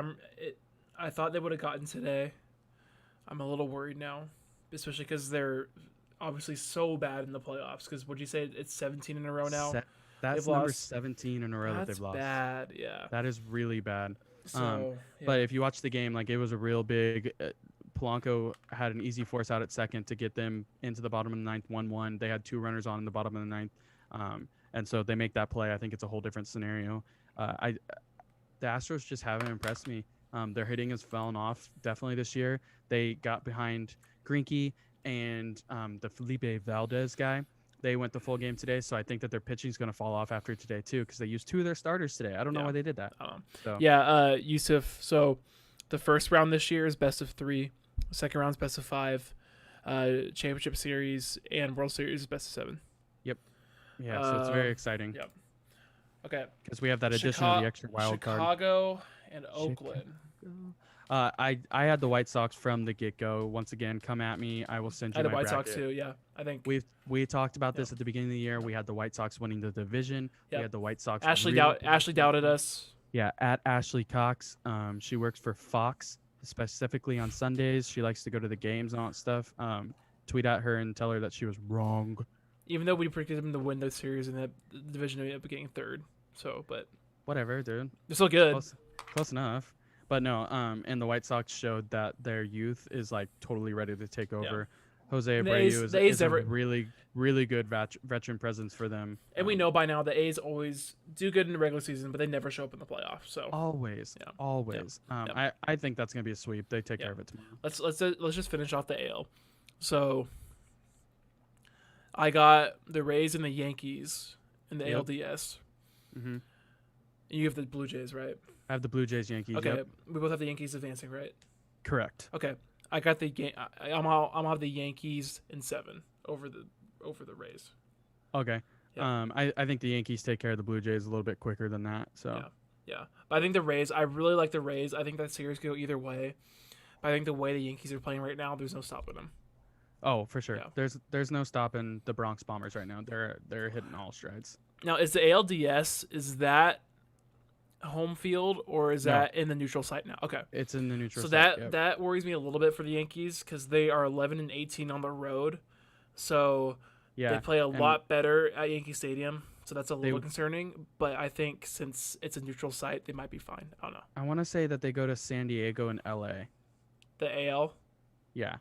S2: I thought they would have gotten today. I'm a little worried now, especially because they're obviously so bad in the playoffs. Because would you say it's 17 in a row now?
S1: That's
S2: They've
S1: number
S2: lost.
S1: 17 in a row that
S2: That's
S1: they've lost.
S2: bad. Yeah.
S1: That is really bad.
S2: So. Yeah.
S1: But if you watch the game, like it was a real big. Polanco had an easy force out at second to get them into the bottom of the ninth, 1-1. They had 2 runners on in the bottom of the ninth, and so they make that play. I think it's a whole different scenario. The Astros just haven't impressed me. Their hitting has fallen off definitely this year. They got behind Greinke and the Felipe Valdez guy. They went the full game today, so I think that their pitching is going to fall off after today too, because they used 2 of their starters today. I don't know why they did that. So.
S2: Yeah, Yusuf. So the first round this year is best of 3. Second round's best of 5. Championship series and World Series is best of 7.
S1: Yeah, so it's very exciting.
S2: Yep. Okay.
S1: Because we have that addition of the extra wild card.
S2: Chicago and Oakland.
S1: I had the White Sox from the get-go. Once again, come at me. I will send
S2: I
S1: you
S2: had the
S1: my
S2: White
S1: bracket.
S2: Sox too. Yeah, I think
S1: We talked about this at the beginning of the year. We had the White Sox winning the division.
S2: Yep.
S1: We had the White Sox.
S2: Ashley
S1: really
S2: doubted us.
S1: Yeah, at Ashley Cox. She works for Fox specifically on Sundays. She likes to go to the games and all that stuff. Tweet at her and tell her that she was wrong.
S2: Even though we predicted them to win the series and the division, they ended up getting 3rd. So, but
S1: Whatever, dude.
S2: they're still good.
S1: Close enough. But no, and the White Sox showed that their youth is like totally ready to take over. Jose
S2: And the
S1: Abreu
S2: A's
S1: is a
S2: never-
S1: really, really good veteran presence for them.
S2: And we know by now the A's always do good in the regular season, but they never show up in the playoffs. So
S1: Always.
S2: Yep.
S1: I think that's gonna be a sweep. They take care
S2: Yep.
S1: of it tomorrow.
S2: let's just finish off the AL. So I got the Rays and the Yankees in the
S1: Yep.
S2: ALDS.
S1: Mm-hmm.
S2: You have the Blue Jays, right?
S1: I have the Blue Jays, Yankees.
S2: Okay,
S1: Yep.
S2: we both have the Yankees advancing, right?
S1: Correct.
S2: Okay, I got the I'm gonna have the Yankees in 7 over the Rays.
S1: Okay.
S2: Yeah.
S1: I think the Yankees take care of the Blue Jays a little bit quicker than that. So.
S2: Yeah. Yeah, but I think the Rays. I really like the Rays. I think that series could go either way. But I think the way the Yankees are playing right now, there's no stopping them.
S1: Oh, for sure.
S2: Yeah.
S1: There's no stopping the Bronx Bombers right now. They're hitting all strides.
S2: Now, is the ALDS home field or is
S1: No.
S2: that in the neutral site now? Okay.
S1: It's in the neutral.
S2: So
S1: site, yep.
S2: that worries me a little bit for the Yankees because they are 11-18 on the road, so
S1: Yeah.
S2: they play a
S1: and
S2: lot better at Yankee Stadium. So that's a
S1: They-
S2: little concerning. But I think since it's a neutral site, they might be fine. I don't know.
S1: I want to say that they go to San Diego and LA.
S2: The AL,
S1: Yeah.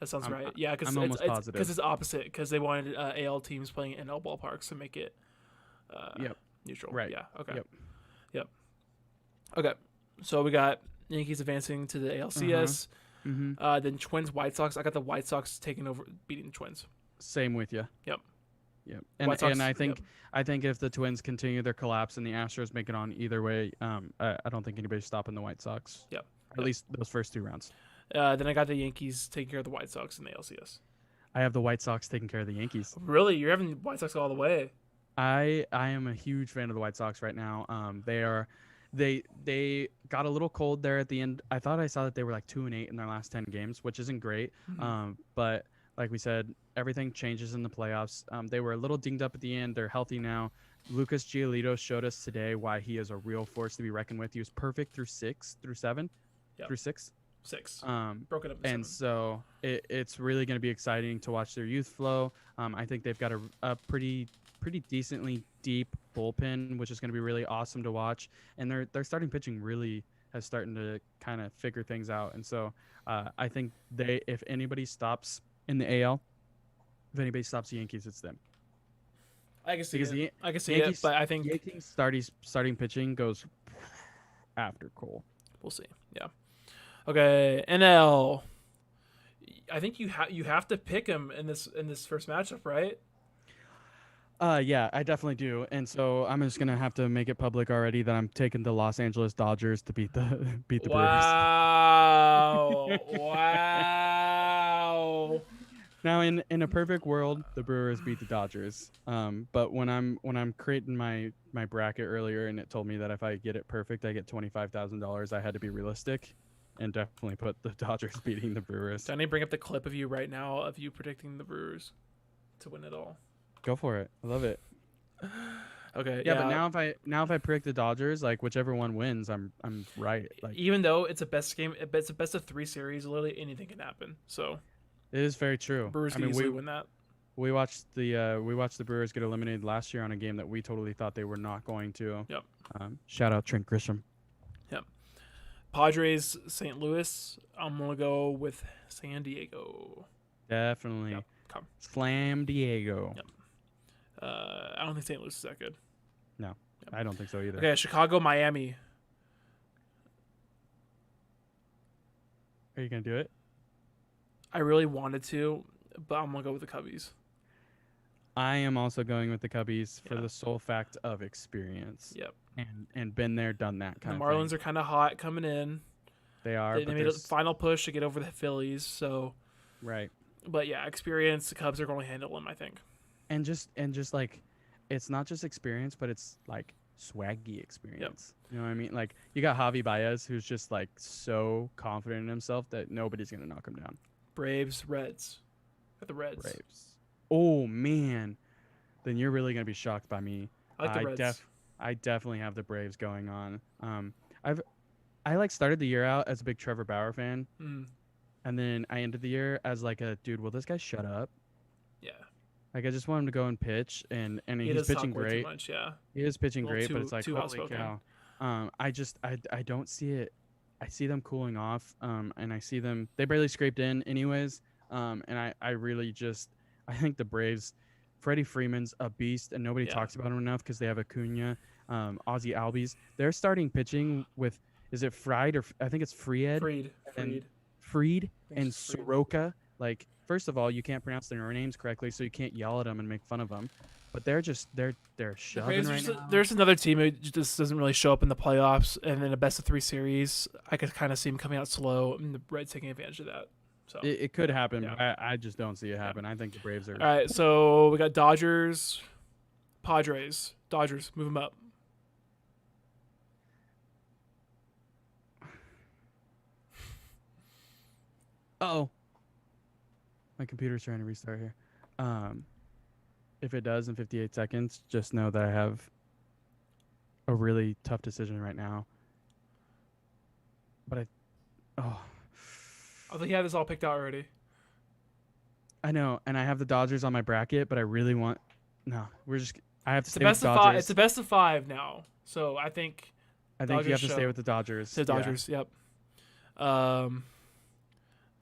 S2: that sounds
S1: I'm-
S2: right. Yeah, because
S1: I'm almost positive.
S2: Because it's opposite. Because they wanted AL teams playing at NL ballparks to make it
S1: Yep.
S2: neutral.
S1: Right.
S2: Yeah. Okay.
S1: Yep.
S2: Okay. So we got Yankees advancing to the ALCS.
S1: Mm-hmm.
S2: Then Twins, White Sox. I got the White Sox taking over, beating the Twins.
S1: Same with you.
S2: Yep.
S1: Yep.
S2: White Sox,
S1: And I think
S2: yep.
S1: I think if the Twins continue their collapse and the Astros make it on either way, I don't think anybody's stopping the White Sox.
S2: Yep.
S1: At least those first 2 rounds.
S2: Then I got the Yankees taking care of the White Sox in the ALCS.
S1: I have the White Sox taking care of the Yankees.
S2: Really, you're having White Sox all the way.
S1: I am a huge fan of the White Sox right now. They got a little cold there at the end. I thought I saw that they were like 2-8 in their last 10 games, which isn't great.
S2: Mhm.
S1: But like we said, everything changes in the playoffs. They were a little dinged up at the end. They're healthy now. Lucas Giolito showed us today why he is a real force to be reckoned with. He was perfect through 7,
S2: Yep.
S1: through 6.
S2: 6.
S1: Um,
S2: Broken up to
S1: and
S2: 7.
S1: so it's really going to be exciting to watch their youth flow. I think they've got a pretty decently deep bullpen, which is going to be really awesome to watch. And their starting pitching really has starting to kind of figure things out. And so I think if anybody stops in the AL, if anybody stops the Yankees, it's them.
S2: I can see
S1: because
S2: it. I can see
S1: Yankees-
S2: it, but I think
S1: Yankees starting pitching goes after Cole.
S2: we'll see. Yeah. Okay, NL. I think you have to pick him in this first matchup, right?
S1: Yeah, I definitely do. And so I'm just gonna have to make it public already that I'm taking the Los Angeles Dodgers to beat the Brewers.
S2: Wow! Wow!
S1: Now, in a perfect world, the Brewers beat the Dodgers. But when I'm creating my bracket earlier, and it told me that if I get it perfect, I get $25,000. I had to be realistic, and definitely put the Dodgers beating the Brewers.
S2: So I need to bring up the clip of you right now of you predicting the Brewers to win it all.
S1: Go for it. I love it.
S2: Okay.
S1: Yeah, but now if I predict the Dodgers, like whichever one wins, I'm right. Like
S2: even though it's a best game, it's a best of 3 series. Literally anything can happen. So
S1: it is very true.
S2: Brewers can easily win that.
S1: We watched the Brewers get eliminated last year on a game that we totally thought they were not going to.
S2: Yep.
S1: Shout out Trent Grisham.
S2: Yep. Padres, St. Louis. I'm gonna go with San Diego.
S1: Definitely.
S2: Yep. Come.
S1: Slam Diego.
S2: Yep. I don't think St. Louis is that good.
S1: No, I don't think so either.
S2: Okay, Chicago, Miami.
S1: Are you gonna do it?
S2: I really wanted to, but I'm gonna go with the Cubbies.
S1: I am also going with the Cubbies for
S2: Yeah.
S1: the sole fact of experience.
S2: Yep.
S1: And been there, done that
S2: The
S1: kind of
S2: Marlins
S1: thing.
S2: are kind of hot coming in.
S1: They are.
S2: They
S1: but
S2: made a
S1: there's-
S2: final push to get over the Phillies. So,
S1: right.
S2: but yeah, experience. The Cubs are going to handle them, I think.
S1: And just like, it's not just experience, but it's like swaggy experience. You know what I mean? Like you got Javi Baez, who's just like so confident in himself that nobody's gonna knock him down.
S2: Braves, Reds. Got the Reds.
S1: Braves. Oh man, then you're really gonna be shocked by me.
S2: I like the Reds.
S1: I definitely have the Braves going on. I like started the year out as a big Trevor Bauer fan,
S2: Mm,
S1: and then I ended the year as like a dude. Will this guy shut up?
S2: yeah.
S1: Like I just want him to go and pitch, and
S2: He
S1: he's
S2: does
S1: pitching
S2: talk way too
S1: great.
S2: much, yeah.
S1: He is pitching
S2: A little
S1: great, but
S2: too-
S1: it's like
S2: too
S1: holy
S2: outspoken.
S1: cow. I don't see it. I see them cooling off, and I see them. They barely scraped in, anyways. And I really just I think the Braves. Freddie Freeman's a beast, and nobody
S2: Yeah.
S1: talks about him enough because they have Acuna, Ozzy Albies. They're starting pitching with is it Fried or I think it's Fried
S2: Freed.
S1: and
S2: Freed.
S1: Freed
S2: think
S1: and
S2: it's Fried.
S1: Soroka. Like first of all, you can't pronounce their names correctly, so you can't yell at them and make fun of them. But they're
S2: The
S1: shoving
S2: Braves are
S1: right
S2: just-
S1: now.
S2: There's another team who just doesn't really show up in the playoffs, and in a best of 3 series, I could kind of see them coming out slow, and the Reds taking advantage of that. So,
S1: It could happen,
S2: Yeah.
S1: but I just don't see it happen. I think the Braves are.
S2: all right, so we got Dodgers, Padres. Dodgers, move them up.
S1: Oh, my computer's trying to restart here. If it does in 58 seconds, just know that I have a really tough decision right now. But
S2: I think you had this all picked out already.
S1: I know, and I have the Dodgers on my bracket, but I really want. No, I have to
S2: It's
S1: stay
S2: the
S1: with
S2: best
S1: the
S2: of
S1: Dodgers.
S2: 5. It's the best of 5 now. So I think
S1: I think you have
S2: Dodgers
S1: to stay
S2: show.
S1: with the Dodgers.
S2: the
S1: Yeah.
S2: Dodgers. Yep.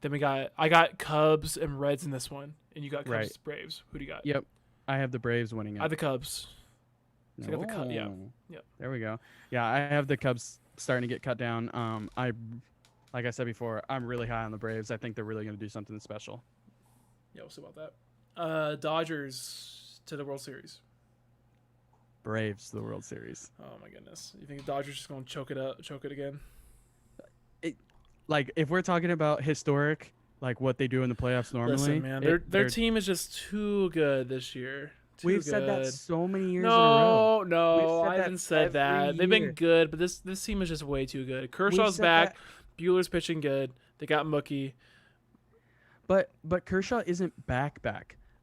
S2: Then I got Cubs and Reds in this one, and you got Cubs
S1: Right.
S2: Braves. Who do you got?
S1: Yep. I have the Braves winning it.
S2: I have the Cubs. So I got the Cubs. Yeah.
S1: Oh.
S2: Yep.
S1: There we go. Yeah, I have the Cubs starting to get cut down. Like I said before, I'm really high on the Braves. I think they're really going to do something special.
S2: Yeah, we'll see about that. Dodgers to the World Series.
S1: Braves, the World Series.
S2: Oh my goodness! You think the Dodgers just going to choke it again?
S1: Like if we're talking about historic, like what they do in the playoffs normally.
S2: Listen, man, their team is just too good this year.
S1: We've said that
S2: good.
S1: so many years in a row.
S2: No,
S1: We've said
S2: I
S1: that
S2: haven't said that.
S1: every
S2: They've been
S1: year.
S2: good, but this team is just way too good. Kershaw's
S1: said
S2: back.
S1: that-
S2: Bueller's pitching good. They got Mookie.
S1: But Kershaw isn't back.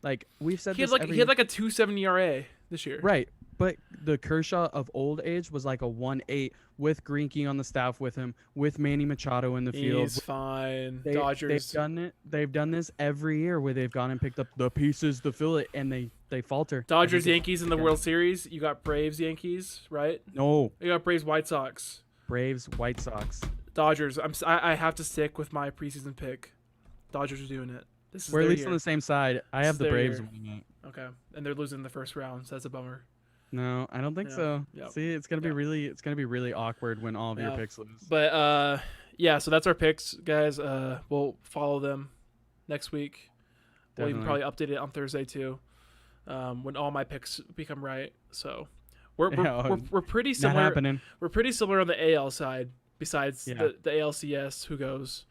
S1: Like we've said
S2: He had
S1: this
S2: like
S1: every
S2: he had like a 2.7 ERA this year.
S1: right. But the Kershaw of old age was like a 1.8 with Greinke on the staff with him, with Manny Machado in the field.
S2: He's fine.
S1: They've
S2: Dodgers.
S1: done it. They've done this every year where they've gone and picked up the pieces to fill it, and they falter.
S2: Dodgers,
S1: I think
S2: Yankees in the World Series. You got Braves, Yankees, right?
S1: No,
S2: You got Braves, White Sox.
S1: Braves, White Sox.
S2: Dodgers. I have to stick with my preseason pick. Dodgers are doing it. This is
S1: We're at
S2: their
S1: least
S2: year.
S1: on the same side. I
S2: This
S1: have
S2: is
S1: the
S2: their
S1: Braves
S2: year.
S1: winning it.
S2: Okay, and they're losing the first round, so that's a bummer.
S1: No, I don't think
S2: Yeah.
S1: so.
S2: Yep.
S1: See, it's gonna be really awkward when all of your
S2: Yeah.
S1: picks lose.
S2: But yeah, so that's our picks, guys. We'll follow them next week. We'll even
S1: Definitely.
S2: probably update it on Thursday too, when all my picks become right. So we're
S1: Yeah,
S2: we're pretty
S1: Not
S2: similar.
S1: happening.
S2: We're pretty similar on the AL side. Besides
S1: Yeah.
S2: the ALCS, who goes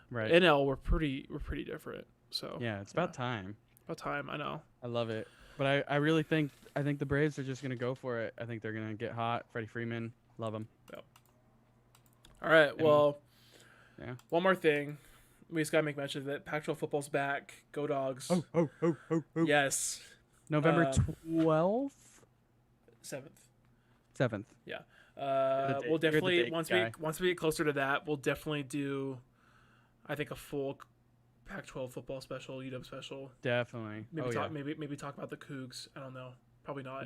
S1: Right.
S2: NL, we're pretty different. So
S1: Yeah, it's about time.
S2: about time. I know.
S1: I love it. But I really think the Braves are just gonna go for it. I think they're gonna get hot. Freddie Freeman, love him.
S2: All right.
S1: And-
S2: Well,
S1: yeah.
S2: one more thing. We just gotta make mention of it. Pac-12 football's back. Go Dogs.
S1: Oh.
S2: Yes.
S1: November
S2: Um,
S1: 12th,
S2: 7th.
S1: 7th.
S2: We'll
S1: you're the
S2: definitely
S1: date
S2: once
S1: guy.
S2: we get closer to that, we'll definitely do, I think, a full Pac-12 football special, UW special.
S1: Definitely.
S2: Maybe
S1: oh,
S2: talk
S1: yeah.
S2: maybe talk about the Cougs. I don't know. Probably not.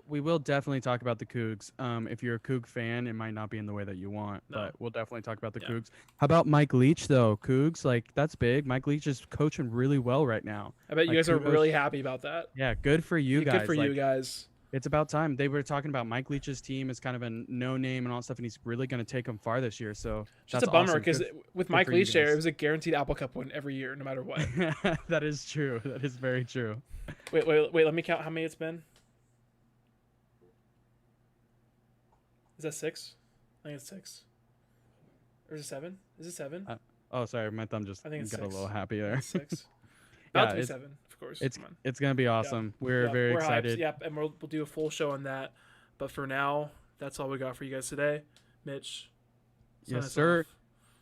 S1: We will definitely talk about the Cougs. If you're a Coug fan, it might not be in the way that you want,
S2: No.
S1: but we'll definitely talk about the
S2: Yeah.
S1: Cougs. How about Mike Leach though? Cougs, like that's big. Mike Leach is coaching really well right now.
S2: I bet you
S1: Like,
S2: guys are
S1: kudos-
S2: really happy about that.
S1: Yeah, good for you
S2: Yeah,
S1: guys.
S2: Good for
S1: like,
S2: you guys.
S1: It's about time. They were talking about Mike Leach's team is kind of a no name and all that stuff, and he's really going to take them far this year. So
S2: Just
S1: that's
S2: a bummer
S1: awesome.
S2: because
S1: Good-
S2: with
S1: good
S2: Mike
S1: for you
S2: Leach there,
S1: guys.
S2: it was a guaranteed Apple Cup win every year, no matter what.
S1: that is true. That is very true.
S2: wait. Let me count how many it's been. Is that 6? I think it's 6. Or is it 7? Is it 7?
S1: Oh, sorry, my thumb just
S2: I think it's
S1: got
S2: 6.
S1: a little happy there.
S2: It's 6. About
S1: Yeah,
S2: to be
S1: it's-
S2: 7, of course.
S1: It's
S2: Come on.
S1: it's gonna be awesome. We're
S2: Yeah,
S1: very
S2: we're hyped.
S1: excited.
S2: Yep, and we'll do a full show on that. But for now, that's all we got for you guys today. Mitch. sign
S1: Yes,
S2: us
S1: sir.
S2: off.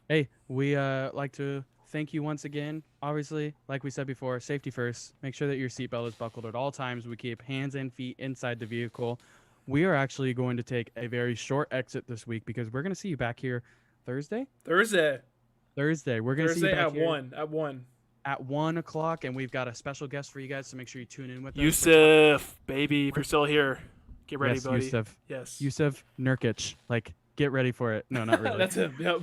S1: Hey, we like to thank you once again. Obviously, like we said before, safety first. Make sure that your seatbelt is buckled at all times. We keep hands and feet inside the vehicle. We are actually going to take a very short exit this week because we're going to see you back here Thursday.
S2: Thursday.
S1: We're going to see you
S2: Thursday
S1: back
S2: at
S1: here
S2: 1. At 1.
S1: at 1 o'clock, and we've got a special guest for you guys. So make sure you tune in with us.
S2: Yusuf, baby, if you're still here, get ready,
S1: Yes,
S2: buddy.
S1: Yusuf.
S2: Yes.
S1: Yusuf Nurkic. Like, get ready for it. No, not really.
S2: That's him. Yep.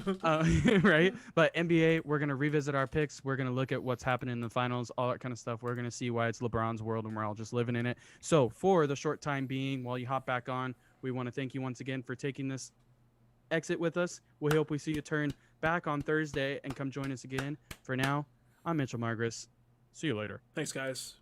S1: Right? But NBA, we're going to revisit our picks. We're going to look at what's happening in the finals, all that kind of stuff. We're going to see why it's LeBron's world and we're all just living in it. So, for the short time being, while you hop back on, we want to thank you once again for taking this exit with us. We hope we see you turn back on Thursday and come join us again. For now, I'm Mitchell Margaris. See you later.
S2: Thanks, guys.